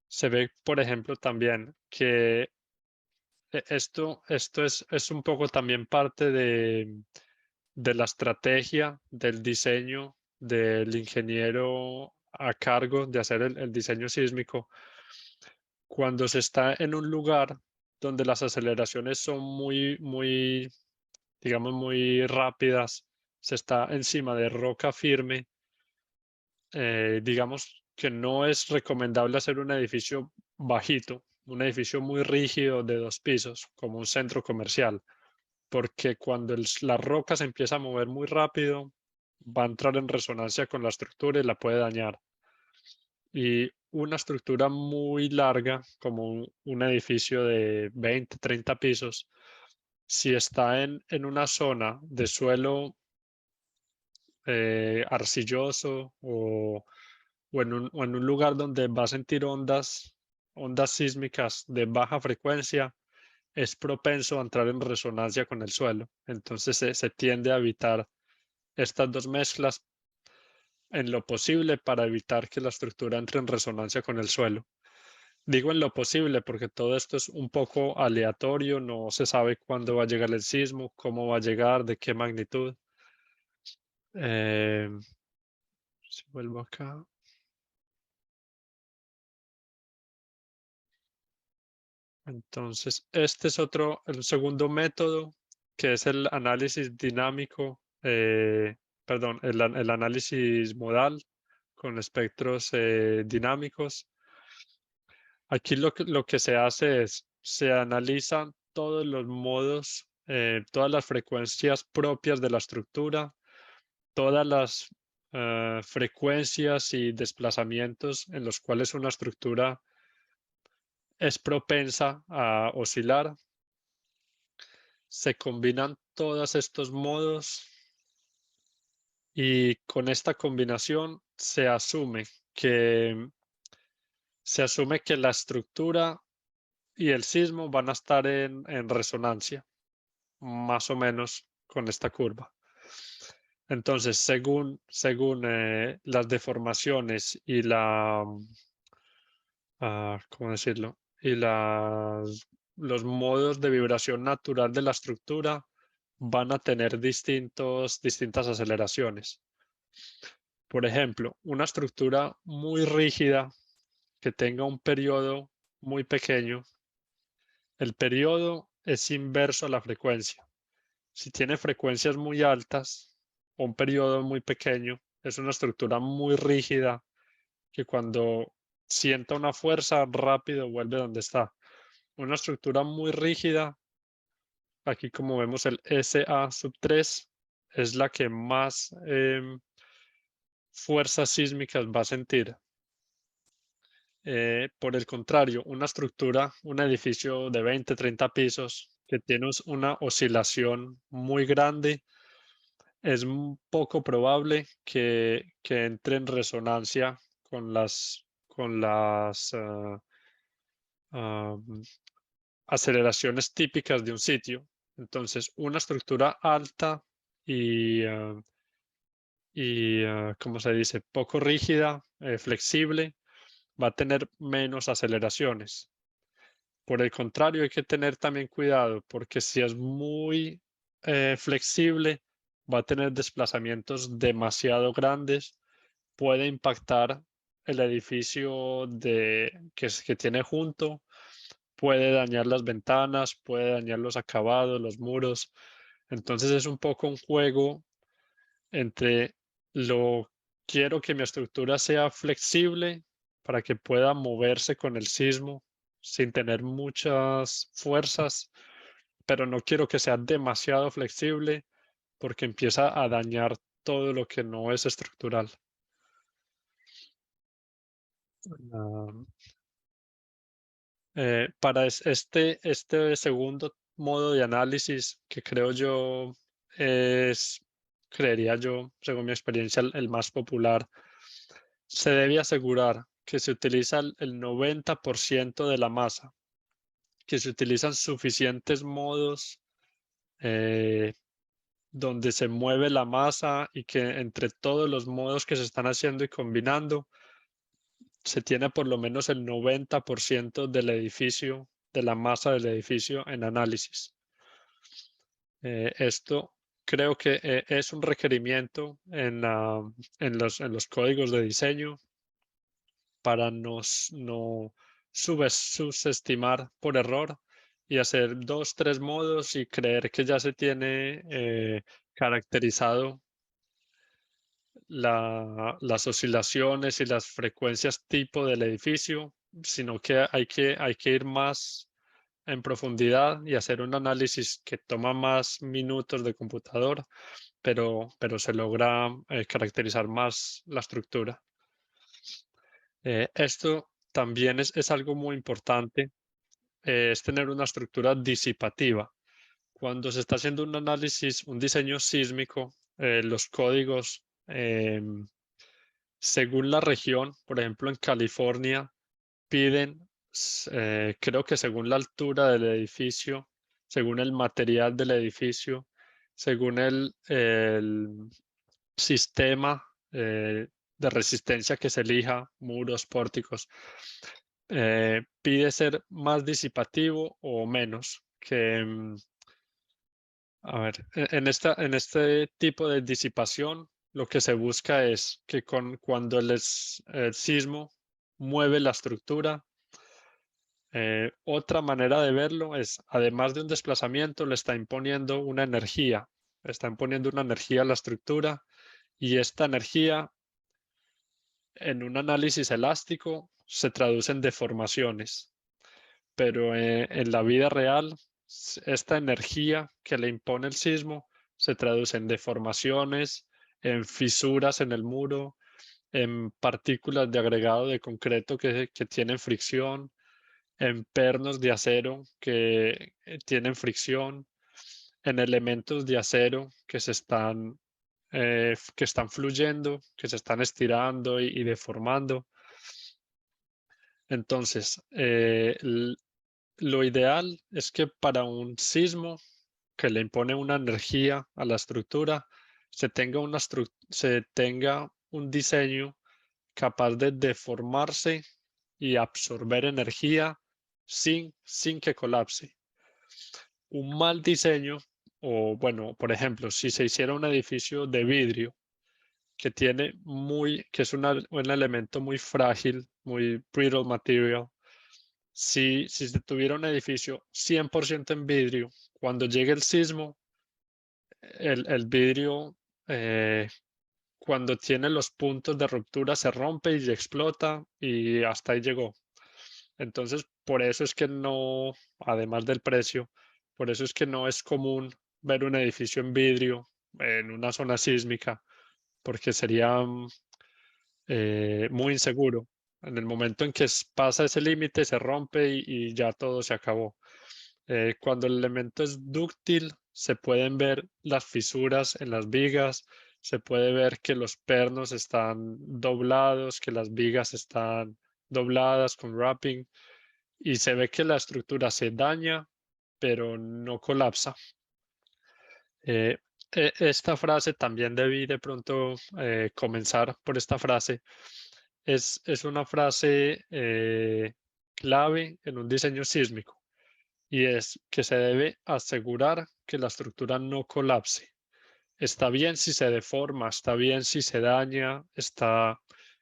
se ve, por ejemplo, también que esto es un poco también parte de la estrategia del diseño del ingeniero a cargo de hacer el diseño sísmico. Cuando se está en un lugar donde las aceleraciones son digamos, muy rápidas, se está encima de roca firme, digamos que no es recomendable hacer un edificio bajito, un edificio muy rígido de 2 pisos, como un centro comercial, porque cuando la roca se empieza a mover muy rápido, va a entrar en resonancia con la estructura y la puede dañar. Y una estructura muy larga, como un edificio de 20, 30 pisos, si está en una zona de suelo arcilloso o en un lugar donde va a sentir ondas sísmicas de baja frecuencia, es propenso a entrar en resonancia con el suelo. Entonces se tiende a evitar estas dos mezclas en lo posible para evitar que la estructura entre en resonancia con el suelo. Digo en lo posible porque todo esto es un poco aleatorio, no se sabe cuándo va a llegar el sismo, cómo va a llegar, de qué magnitud. Eh, si vuelvo acá. Entonces, este es el segundo método, que es el análisis dinámico, perdón, el análisis modal con espectros dinámicos. Aquí lo que se hace es, se analizan todos los modos, todas las frecuencias propias de la estructura, todas las frecuencias y desplazamientos en los cuales una estructura es propensa a oscilar. Se combinan todos estos modos y con esta combinación que, se asume que la estructura y el sismo van a estar en resonancia, más o menos con esta curva. Entonces, según las deformaciones y ¿cómo decirlo? Y los modos de vibración natural de la estructura van a tener distintas aceleraciones. Por ejemplo, una estructura muy rígida que tenga un periodo muy pequeño, el periodo es inverso a la frecuencia. Si tiene frecuencias muy altas o un periodo muy pequeño, es una estructura muy rígida que cuando sienta una fuerza rápido vuelve donde está. Una estructura muy rígida, aquí como vemos el SA3, es la que más fuerzas sísmicas va a sentir. Por el contrario, una estructura, un edificio de 20, 30 pisos que tiene una oscilación muy grande, es poco probable que entre en resonancia con las am, aceleraciones típicas de un sitio. Entonces, una estructura alta y ¿cómo se dice? Poco rígida, flexible, va a tener menos aceleraciones. Por el contrario, hay que tener también cuidado porque si es muy flexible, va a tener desplazamientos demasiado grandes, puede impactar el edificio que tiene junto, puede dañar las ventanas, puede dañar los acabados, los muros. Entonces es un poco un juego entre lo quiero que mi estructura sea flexible para que pueda moverse con el sismo sin tener muchas fuerzas, pero no quiero que sea demasiado flexible porque empieza a dañar todo lo que no es estructural. Ah, para este segundo modo de análisis, que creo yo creería yo, según mi experiencia, el más popular, se debe asegurar que se utiliza el 90% de la masa, que se utilizan suficientes modos eh, donde se mueve la masa y que entre todos los modos que se están haciendo y combinando, se tiene por lo menos el 90% del edificio, de la masa del edificio en análisis. Esto creo que es un requerimiento en los códigos de diseño para no subestimar por error y hacer 2, 3 modos y creer que ya se tiene caracterizado las oscilaciones y las frecuencias tipo del edificio, sino que hay que ir más en profundidad y hacer un análisis que toma más minutos de computador, pero se logra caracterizar más la estructura. Esto también es algo muy importante, es tener una estructura disipativa. Cuando se está haciendo un análisis, un diseño sísmico, los códigos, según la región, por ejemplo, en California, piden, creo que según la altura del edificio, según el material del edificio, según el sistema de resistencia que se elija, muros, pórticos, pide ser más disipativo o menos a ver, en este tipo de disipación, lo que se busca es que cuando el sismo mueve la estructura, otra manera de verlo es, además de un desplazamiento, le está imponiendo una energía, le está imponiendo una energía a la estructura y esta energía en un análisis elástico se traduce en deformaciones, pero en la vida real, esta energía que le impone el sismo se traduce en deformaciones, en fisuras en el muro, en partículas de agregado de concreto que tienen fricción, en pernos de acero que tienen fricción, en elementos de acero que están fluyendo, que se están estirando y deformando. Entonces, lo ideal es que para un sismo que le impone una energía a la estructura, se tenga un diseño capaz de deformarse y absorber energía sin que colapse. Un mal diseño, o bueno, por ejemplo, si se hiciera un edificio de vidrio que es un elemento muy frágil, muy brittle material, si se tuviera un edificio 100% en vidrio, cuando llegue el sismo, el vidrio, cuando tiene los puntos de ruptura, se rompe y explota y hasta ahí llegó. Entonces, por eso es que no, además del precio, por eso es que no es común ver un edificio en vidrio en una zona sísmica, porque sería muy inseguro. En el momento en que pasa ese límite, se rompe y ya todo se acabó. Cuando el elemento es dúctil, se pueden ver las fisuras en las vigas, se puede ver que los pernos están doblados, que las vigas están dobladas con wrapping y se ve que la estructura se daña, pero no colapsa. Esta frase también debí de pronto comenzar por esta frase. Es una frase clave en un diseño sísmico y es que se debe asegurar que la estructura no colapse. Está bien si se deforma, está bien si se daña, está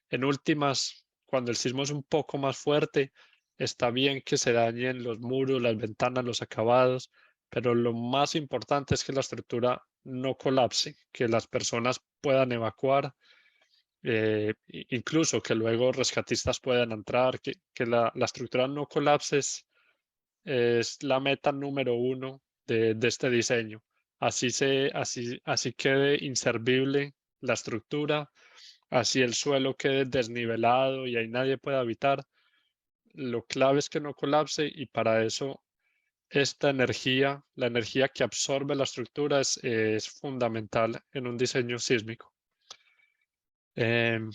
en últimas, cuando el sismo es un poco más fuerte, está bien que se dañen los muros, las ventanas, los acabados, pero lo más importante es que la estructura no colapse, que las personas puedan evacuar, incluso que luego rescatistas puedan entrar, que la estructura no colapse es la meta número uno de este diseño. Así quede inservible la estructura, así el suelo quede desnivelado y ahí nadie puede habitar. Lo clave es que no colapse y para eso esta energía, la energía que absorbe la estructura es fundamental en un diseño sísmico. Em,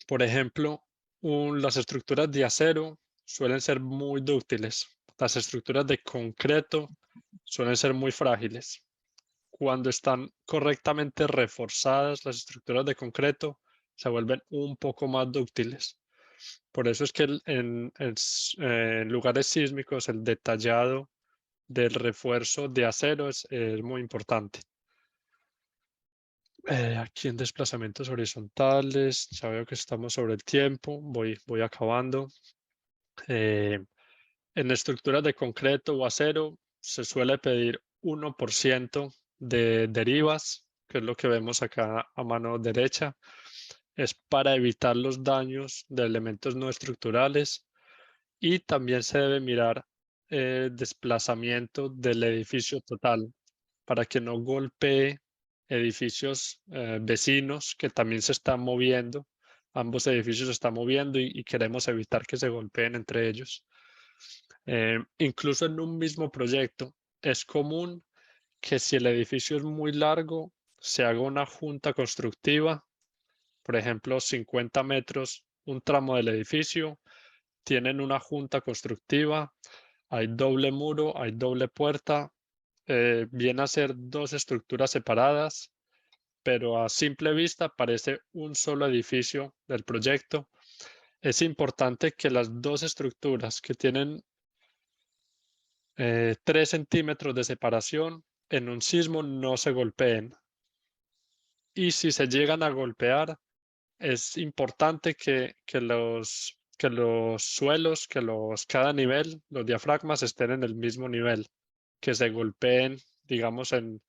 por ejemplo, las estructuras de acero suelen ser muy dúctiles. Las estructuras de concreto suelen ser muy frágiles. Cuando están correctamente reforzadas, las estructuras de concreto se vuelven un poco más dúctiles. Por eso es que en lugares sísmicos el detallado del refuerzo de acero es muy importante. Aquí en desplazamientos horizontales, ya veo que estamos sobre el tiempo, voy acabando. En estructuras de concreto o acero se suele pedir 1% de derivas, que es lo que vemos acá a mano derecha. Es para evitar los daños de elementos no estructurales y también se debe mirar desplazamiento del edificio total para que no golpee edificios vecinos que también se están moviendo. Ambos edificios se están moviendo y queremos evitar que se golpeen entre ellos. Incluso en un mismo proyecto, es común que si el edificio es muy largo, se haga una junta constructiva, por ejemplo, 50 metros, un tramo del edificio, tienen una junta constructiva, hay doble muro, hay doble puerta, viene a ser dos estructuras separadas, pero a simple vista parece un solo edificio del proyecto. Es importante que las dos estructuras que tienen 3 centímetros de separación en un sismo no se golpeen. Y si se llegan a golpear, es importante que los suelos, cada nivel, los diafragmas estén en el mismo nivel, que se golpeen, digamos, en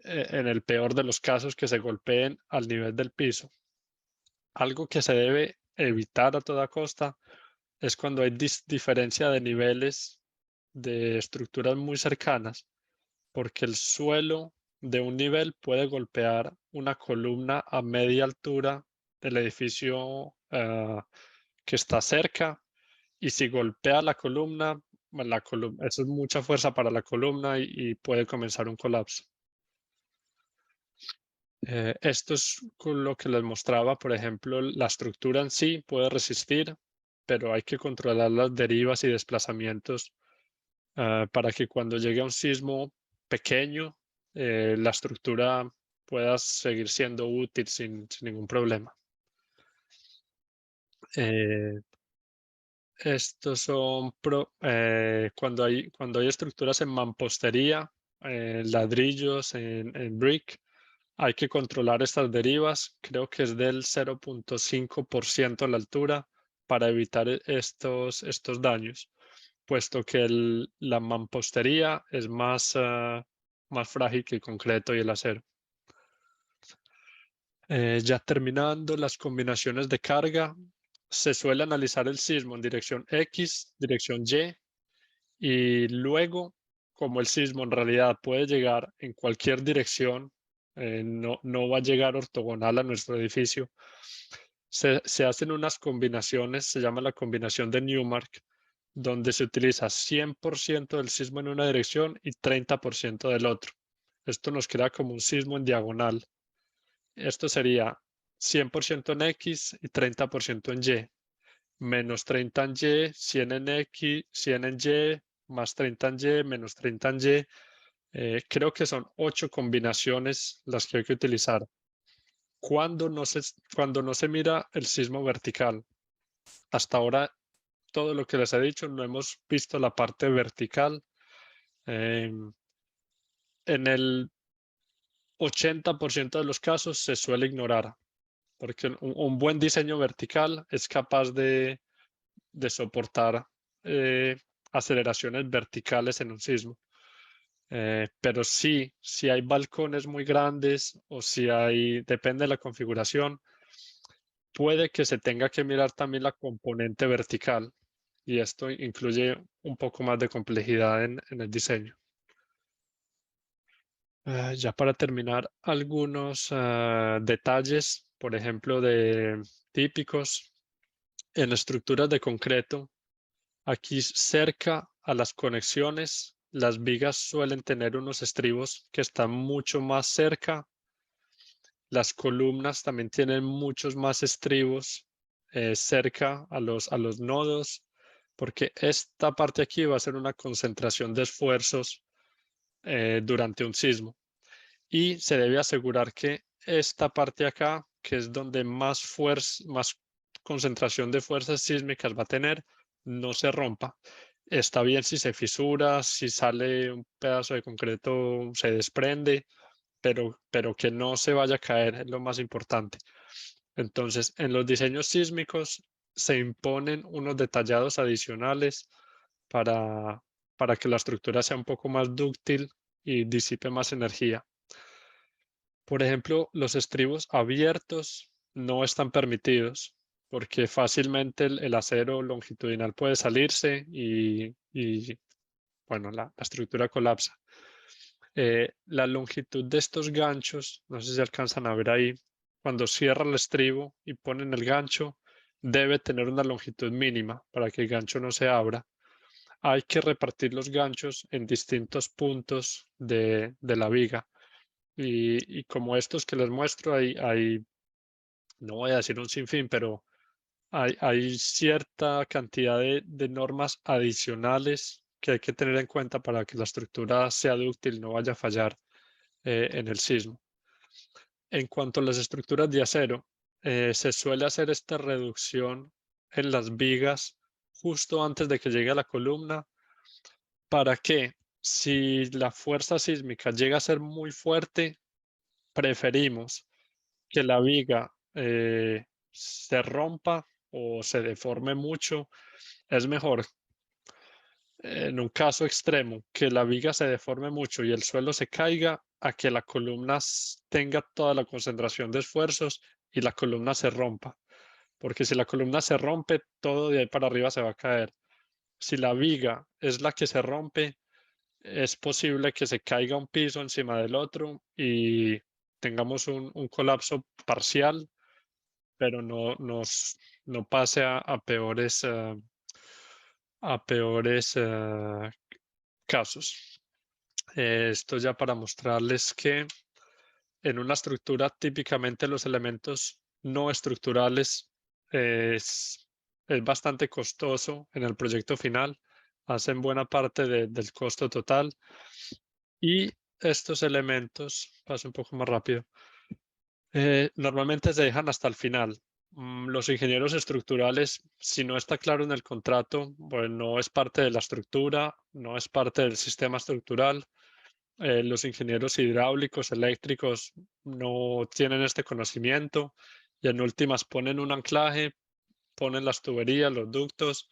el peor de los casos, que se golpeen al nivel del piso. Algo que se debe evitar a toda costa es cuando hay diferencia de niveles de estructuras muy cercanas, porque el suelo de un nivel puede golpear una columna a media altura del edificio que está cerca, y si golpea la columna, eso es mucha fuerza para la columna y puede comenzar un colapso. Esto es con lo que les mostraba, por ejemplo, la estructura en sí puede resistir, pero hay que controlar las derivas y desplazamientos para que cuando llegue a un sismo pequeño, la estructura pueda seguir siendo útil sin ningún problema. Estos son cuando hay estructuras en mampostería, ladrillos, en brick, hay que controlar estas derivas. Creo que es del 0.5% la altura para evitar estos daños, puesto que la mampostería es más frágil que el concreto y el acero. Ya terminando, las combinaciones de carga. Se suele analizar el sismo en dirección X, dirección Y, y luego, como el sismo en realidad puede llegar en cualquier dirección, no va a llegar ortogonal a nuestro edificio, se hacen unas combinaciones, se llama la combinación de Newmark, donde se utiliza 100% del sismo en una dirección y 30% del otro. Esto nos crea como un sismo en diagonal. Esto sería 100% en X y 30% en Y. Menos 30 en Y, 100 en X, 100 en Y, más 30 en Y, menos 30 en Y. Creo que son 8 combinaciones las que hay que utilizar. Cuando no se mira el sismo vertical. Hasta ahora, todo lo que les he dicho, no hemos visto la parte vertical. En el 80% de los casos se suele ignorar, porque un buen diseño vertical es capaz de soportar aceleraciones verticales en un sismo. Pero sí, si hay balcones muy grandes o depende de la configuración, puede que se tenga que mirar también la componente vertical, y esto incluye un poco más de complejidad en el diseño. Ya para terminar, algunos detalles, por ejemplo, típicos en estructuras de concreto. Aquí cerca a las conexiones, las vigas suelen tener unos estribos que están mucho más cerca. Las columnas también tienen muchos más estribos cerca a los nodos, porque esta parte aquí va a ser una concentración de esfuerzos durante un sismo. Y se debe asegurar que esta parte acá, que es donde más concentración de fuerzas sísmicas va a tener, no se rompa. Está bien si se fisura, si sale un pedazo de concreto, se desprende, pero que no se vaya a caer es lo más importante. Entonces, en los diseños sísmicos se imponen unos detallados adicionales para que la estructura sea un poco más dúctil y disipe más energía. Por ejemplo, los estribos abiertos no están permitidos porque fácilmente el acero longitudinal puede salirse y bueno, la estructura colapsa. La longitud de estos ganchos, no sé si alcanzan a ver ahí, cuando cierra el estribo y ponen el gancho, debe tener una longitud mínima para que el gancho no se abra. Hay que repartir los ganchos en distintos puntos de la viga. Y como estos que les muestro, no voy a decir un sinfín, pero hay cierta cantidad de normas adicionales que hay que tener en cuenta para que la estructura sea dúctil, no vaya a fallar en el sismo. En cuanto a las estructuras de acero, se suele hacer esta reducción en las vigas justo antes de que llegue a la columna, para que si la fuerza sísmica llega a ser muy fuerte, preferimos que la viga se rompa o se deforme mucho. Es mejor, en un caso extremo, que la viga se deforme mucho y el suelo se caiga, a que la columna tenga toda la concentración de esfuerzos y la columna se rompa. Porque si la columna se rompe, todo de ahí para arriba se va a caer. Si la viga es la que se rompe, es posible que se caiga un piso encima del otro y tengamos un colapso parcial, pero no pase a peores, casos. Esto ya para mostrarles que en una estructura típicamente los elementos no estructurales es bastante costoso en el proyecto final, hacen buena parte del costo total, y estos elementos, paso un poco más rápido, normalmente se dejan hasta el final. los ingenieros estructurales, si no está claro en el contrato, pues no es parte de la estructura, no es parte del sistema estructural. Los ingenieros hidráulicos, eléctricos no tienen este conocimiento y en últimas ponen un anclaje, ponen las tuberías, los ductos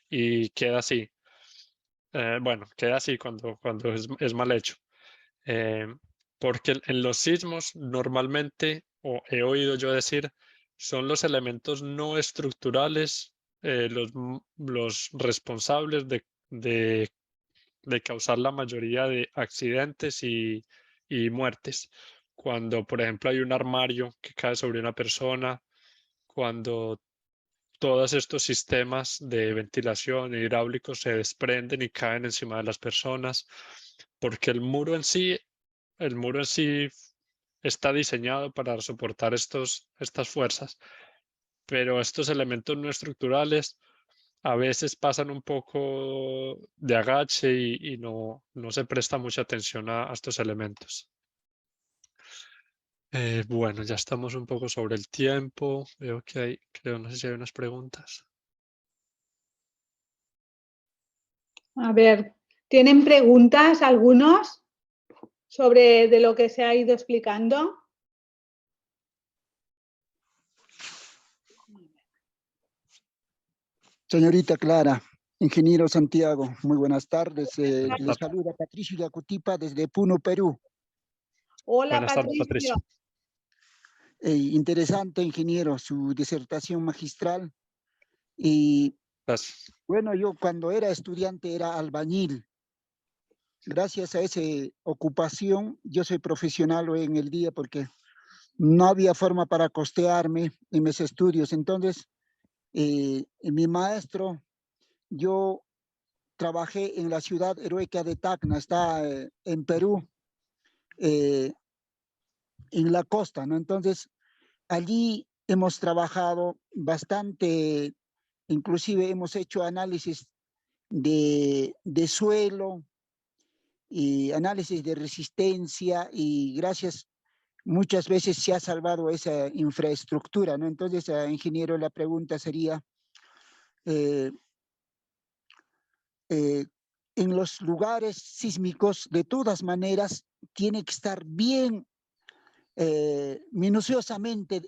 y queda así. Bueno, queda así cuando es mal hecho. Eh, Porque en los sismos normalmente, o he oído yo decir, son los elementos no estructurales los responsables de causar la mayoría de accidentes y muertes. Cuando, por ejemplo, hay un armario que cae sobre una persona, cuando todos estos sistemas de ventilación hidráulicos se desprenden y caen encima de las personas, porque el muro en sí está diseñado para soportar estas fuerzas, pero estos elementos no estructurales a veces pasan un poco de agache y no se presta mucha atención a estos elementos. Bueno, ya estamos un poco sobre el tiempo. Veo que no sé si hay unas preguntas. A ver, ¿tienen preguntas algunos sobre de lo que se ha ido explicando? Señorita Clara, ingeniero Santiago, muy buenas tardes. Les saluda Patricio Yacutipa desde Puno, Perú. Hola, Buenas tardes, Patricio. Interesante, ingeniero, su disertación magistral. Y Gracias. bueno, yo cuando era estudiante era albañil. Gracias a esa ocupación, yo soy profesional hoy en el día porque no había forma para costearme en mis estudios. Entonces, mi maestro, yo trabajé en la ciudad heroica de Tacna, está en Perú, en la costa, ¿no? Entonces, allí hemos trabajado bastante, inclusive hemos hecho análisis de suelo y análisis de resistencia y gracias, muchas veces se ha salvado esa infraestructura, ¿no? Entonces, ingeniero, la pregunta sería, eh, eh, en los lugares sísmicos, de todas maneras, tiene que estar bien minuciosamente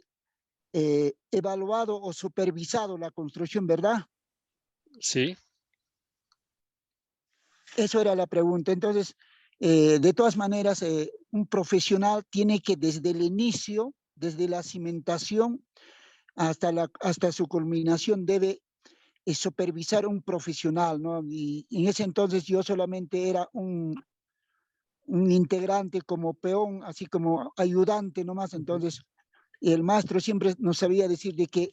evaluado o supervisado la construcción, ¿verdad? Sí, Eso era la pregunta. Entonces, de todas maneras, un profesional tiene que desde el inicio, desde la cimentación hasta su culminación, debe supervisar un profesional, ¿no? Y en ese entonces yo solamente era un integrante como peón, así como ayudante nomás. Entonces, el maestro siempre nos sabía decir de que,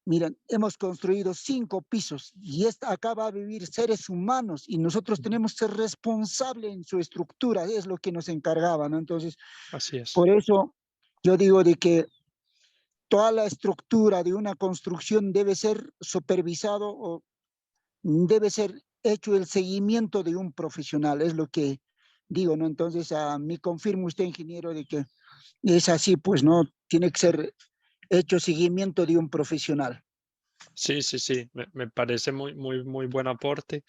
miren, hemos construido 5 pisos y acá va a vivir seres humanos y nosotros tenemos que ser responsables en su estructura, es lo que nos encargaba, ¿no? Entonces, así es. por eso yo digo de que toda la estructura de una construcción debe ser supervisado o debe ser hecho el seguimiento de un profesional, es lo que digo, ¿no? Entonces, me confirma usted, ingeniero, de que es así, pues, ¿no? Tiene que ser hecho seguimiento de un profesional. Sí, sí, sí. Me parece muy buen aporte.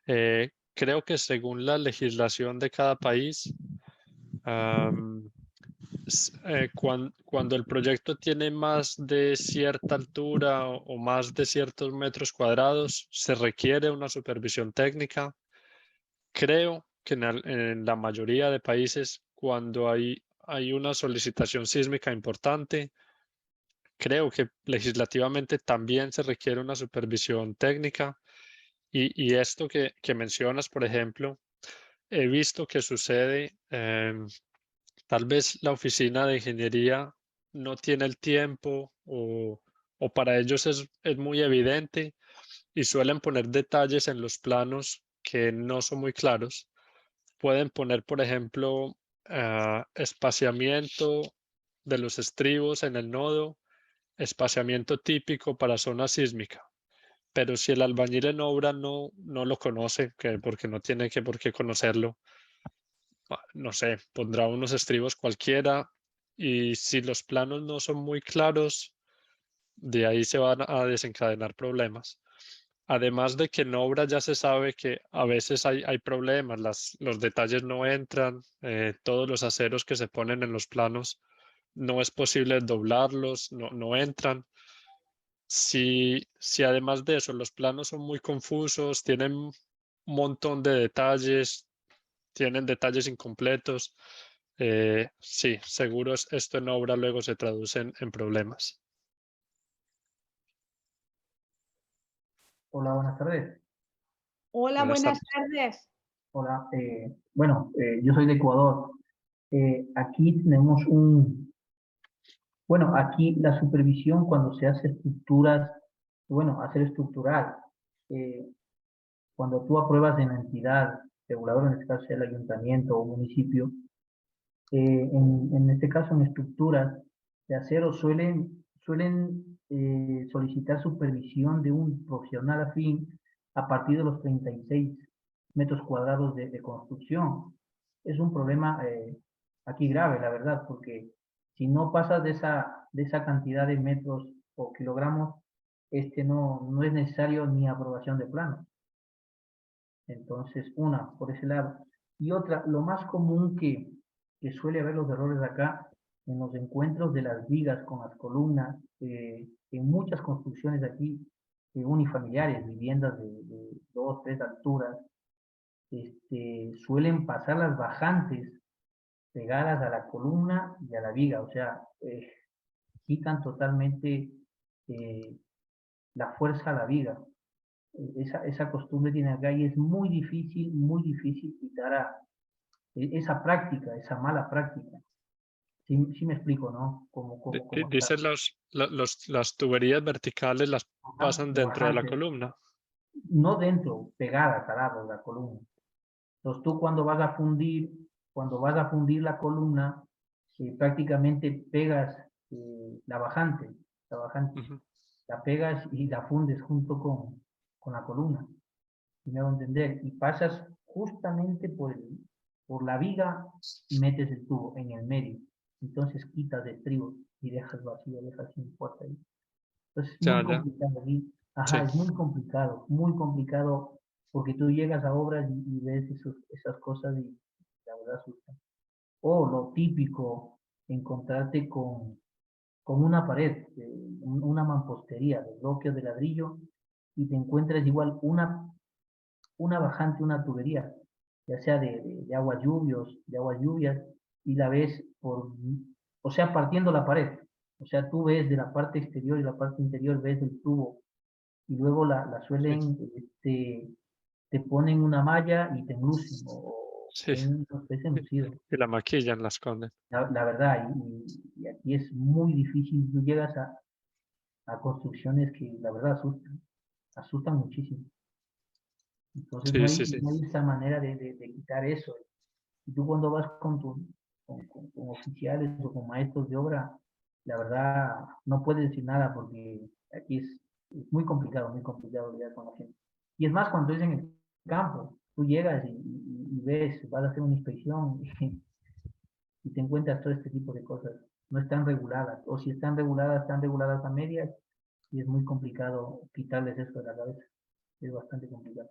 Creo que según la legislación de cada país, cuando el proyecto tiene más de cierta altura o más de ciertos metros cuadrados, se requiere una supervisión técnica. Creo que en la mayoría de países, cuando hay una solicitación sísmica importante, creo que legislativamente también se requiere una supervisión técnica. Y esto que mencionas, por ejemplo, he visto que sucede. Tal vez la oficina de ingeniería no tiene el tiempo o para ellos es muy evidente y suelen poner detalles en los planos que no son muy claros. Pueden poner, por ejemplo, espaciamiento de los estribos en el nodo, espaciamiento típico para zona sísmica. Pero si el albañil en obra no lo conoce, porque no tiene por qué conocerlo, no sé, pondrá unos estribos cualquiera y si los planos no son muy claros, de ahí se van a desencadenar problemas. Además de que en obra ya se sabe que a veces hay problemas, los detalles no entran, todos los aceros que se ponen en los planos no es posible doblarlos, no entran. Si además de eso los planos son muy confusos, tienen un montón de detalles, tienen detalles incompletos, sí, seguro esto en obra luego se traduce en problemas. Hola, buenas tardes. Hola, Buenas buenas tardes. tardes. Hola, yo soy de Ecuador. Aquí tenemos aquí la supervisión cuando se hace estructuras, hacer estructural. eh, Cuando tú apruebas en la entidad reguladora, en este caso sea el ayuntamiento o municipio, en este caso en estructuras de acero suelen solicitar supervisión de un profesional afín a partir de los 36 metros cuadrados de construcción. Es un problema aquí grave, la verdad, porque si no pasas de esa cantidad de metros o kilogramos, no es necesario ni aprobación de plano. Entonces, una, por ese lado. Y otra, lo más común que suele haber los errores acá, en los encuentros de las vigas con las columnas, en muchas construcciones aquí, unifamiliares, viviendas de 2, 3 alturas, suelen pasar las bajantes pegadas a la columna y a la viga, o sea, quitan totalmente la fuerza a la viga. Esa costumbre tiene acá y es muy difícil quitar esa práctica, esa mala práctica. Sí me explico, ¿no? ¿Cómo está? Dicen las tuberías verticales las Ajá, pasan de dentro de la bajante, columna. no dentro, pegadas al lado de la columna. Entonces tú cuando vas a fundir la columna, prácticamente pegas la bajante, Ujú. la pegas y la fundes junto con la columna. Si me hago entender, y pasas justamente por la viga y metes el tubo en el medio. Entonces quitas el estribo y dejas vacío, dejas sin puerta ahí. Entonces es muy Ya, ya. complicado. Sí. Es muy complicado porque tú llegas a obras y ves esas cosas y la verdad asustan. O lo típico, encontrarte con una pared, una mampostería de bloques de ladrillo y te encuentras igual una bajante, una tubería, ya sea de aguas lluvias, y la ves o sea, partiendo la pared. O sea, tú ves de la parte exterior y la parte interior, ves el tubo, y luego la Sí, suelen, te ponen una malla y te enlucen, o sí. una especie de enlucido. Y la maquillan, la esconden. La verdad, y aquí es muy difícil, tú llegas a construcciones que la verdad asustan muchísimo. Entonces Sí, sí, sí. no hay esa manera de quitar eso. Y tú cuando vas con oficiales o con maestros de obra, la verdad no puedes decir nada porque aquí es muy complicado lidiar con la gente. Y es más, cuando es en el campo, tú llegas y ves, vas a hacer una inspección y te encuentras todo este tipo de cosas. No están reguladas, o si están reguladas a medias y es muy complicado quitarles eso de la cabeza. Es bastante complicado.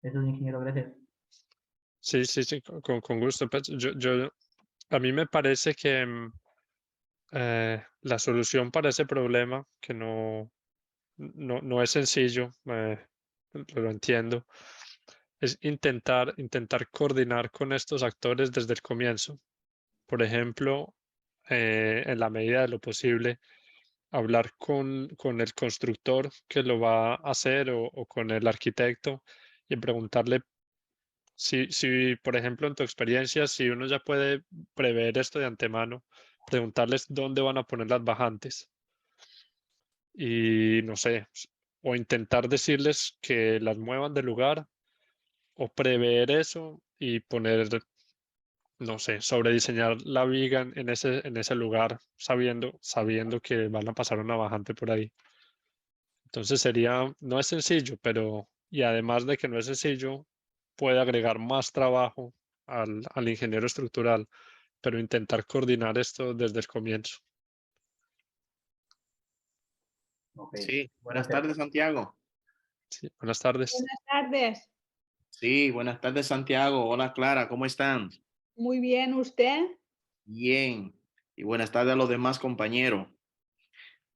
Eso es, ingeniero, gracias. Sí, sí, sí, con gusto. Pues a mí me parece que la solución para ese problema, que no es sencillo, lo entiendo, es intentar coordinar con estos actores desde el comienzo. Por ejemplo, en la medida de lo posible, hablar con el constructor que lo va a hacer o con el arquitecto y preguntarle si, por ejemplo, en tu experiencia, si uno ya puede prever esto de antemano, preguntarles dónde van a poner las bajantes y no sé, o intentar decirles que las muevan de lugar o prever eso y poner, no sé, sobrediseñar la viga en ese lugar sabiendo que van a pasar una bajante por ahí. Entonces no es sencillo, y además de que no es sencillo, puede agregar más trabajo al ingeniero estructural, pero intentar coordinar esto desde el comienzo. Ok. Sí, buenas Gracias. tardes, Santiago. Sí, buenas tardes. Buenas tardes. Sí, buenas tardes, Santiago. Hola, Clara, ¿cómo están? Muy bien, ¿usted? Bien. Y buenas tardes a los demás compañeros.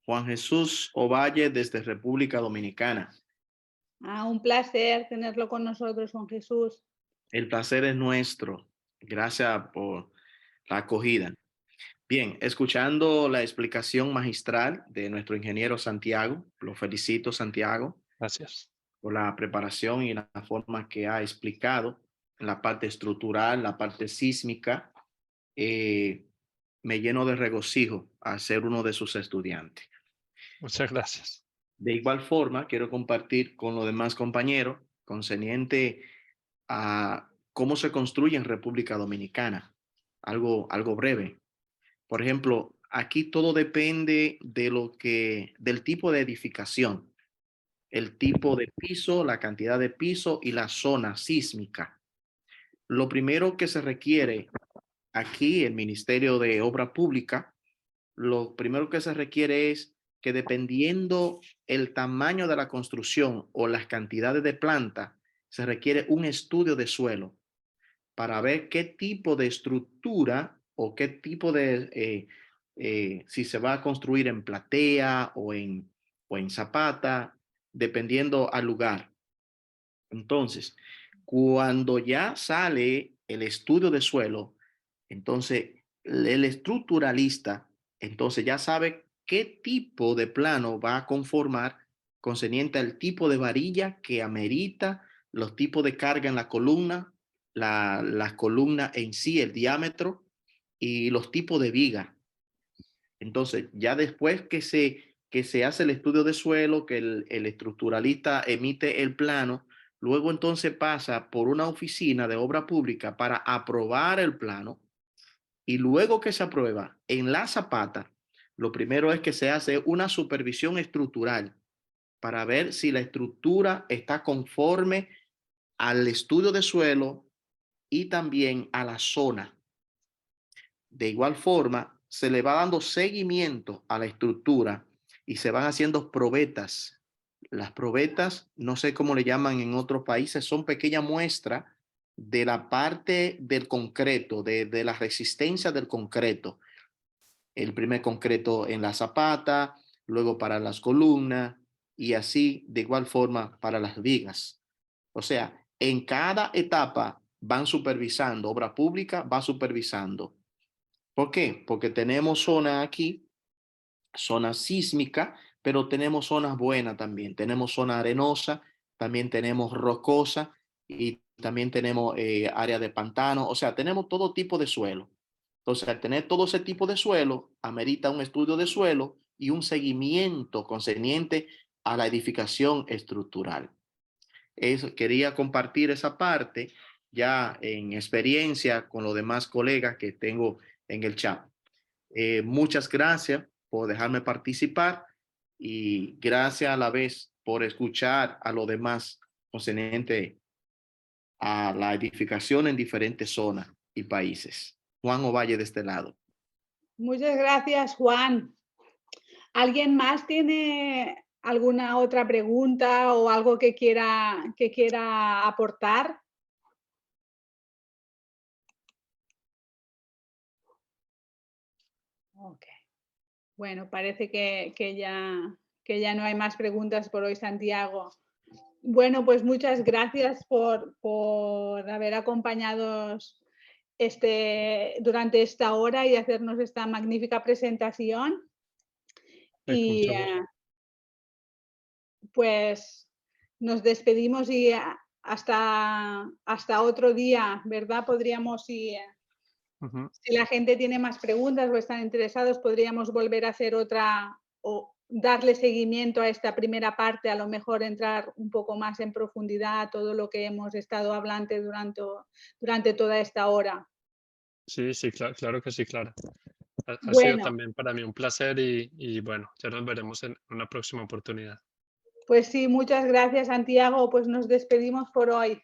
Juan Jesús Ovalle desde República Dominicana. Un placer tenerlo con nosotros, Juan Jesús. El placer es nuestro. Gracias por la acogida. Bien, escuchando la explicación magistral de nuestro ingeniero Santiago, lo felicito, Santiago, Gracias. por la preparación y la forma que ha explicado en la parte estructural, la parte sísmica. Me lleno de regocijo al ser uno de sus estudiantes. Muchas gracias. De igual forma, quiero compartir con los demás compañeros concerniente a cómo se construye en República Dominicana. Algo breve. Por ejemplo, aquí todo depende del tipo de edificación, el tipo de piso, la cantidad de piso y la zona sísmica. Lo primero que se requiere aquí, el Ministerio de Obra Pública, lo primero que se requiere es que dependiendo el tamaño de la construcción o las cantidades de planta, se requiere un estudio de suelo para ver qué tipo de estructura o qué tipo si se va a construir en platea o en zapata, dependiendo al lugar. Entonces, cuando ya sale el estudio de suelo, entonces el estructuralista, entonces ya sabe qué tipo de plano va a conformar concerniente al tipo de varilla que amerita, los tipos de carga en la columna en sí, el diámetro y los tipos de viga. Entonces, ya después que se hace el estudio de suelo, que el estructuralista emite el plano, luego entonces pasa por una oficina de obra pública para aprobar el plano y luego que se aprueba en la zapata, lo primero es que se hace una supervisión estructural para ver si la estructura está conforme al estudio de suelo y también a la zona. De igual forma, se le va dando seguimiento a la estructura y se van haciendo probetas. Las probetas, no sé cómo le llaman en otros países, son pequeñas muestras de la parte del concreto, de la resistencia del concreto. El primer concreto en la zapata, luego para las columnas y así de igual forma para las vigas. O sea, en cada etapa van supervisando, obra pública va supervisando. ¿Por qué? Porque tenemos zona aquí, zona sísmica, pero tenemos zonas buenas también. Tenemos zona arenosa, también tenemos rocosa y también tenemos área de pantano. O sea, tenemos todo tipo de suelo. Entonces, al tener todo ese tipo de suelo, amerita un estudio de suelo y un seguimiento concerniente a la edificación estructural. Quería compartir esa parte ya en experiencia con los demás colegas que tengo en el chat. Muchas gracias por dejarme participar y gracias a la vez por escuchar a los demás concerniente a la edificación en diferentes zonas y países. Juan Ovalle de este lado. Muchas gracias, Juan. ¿Alguien más tiene alguna otra pregunta o algo que quiera aportar? Ok. Bueno, parece que ya no hay más preguntas por hoy, Santiago. Bueno, pues muchas gracias por haber acompañado durante esta hora y hacernos esta magnífica presentación. Y pues nos despedimos y hasta otro día, ¿verdad? Podríamos, si la gente tiene más preguntas o están interesados, podríamos volver a hacer otra o darle seguimiento a esta primera parte, a lo mejor entrar un poco más en profundidad a todo lo que hemos estado hablando durante toda esta hora. Sí, sí, claro que sí, Clara. Ha sido Bueno, también para mí un placer y bueno, ya nos veremos en una próxima oportunidad. pues sí, muchas gracias, Santiago. Pues nos despedimos por hoy.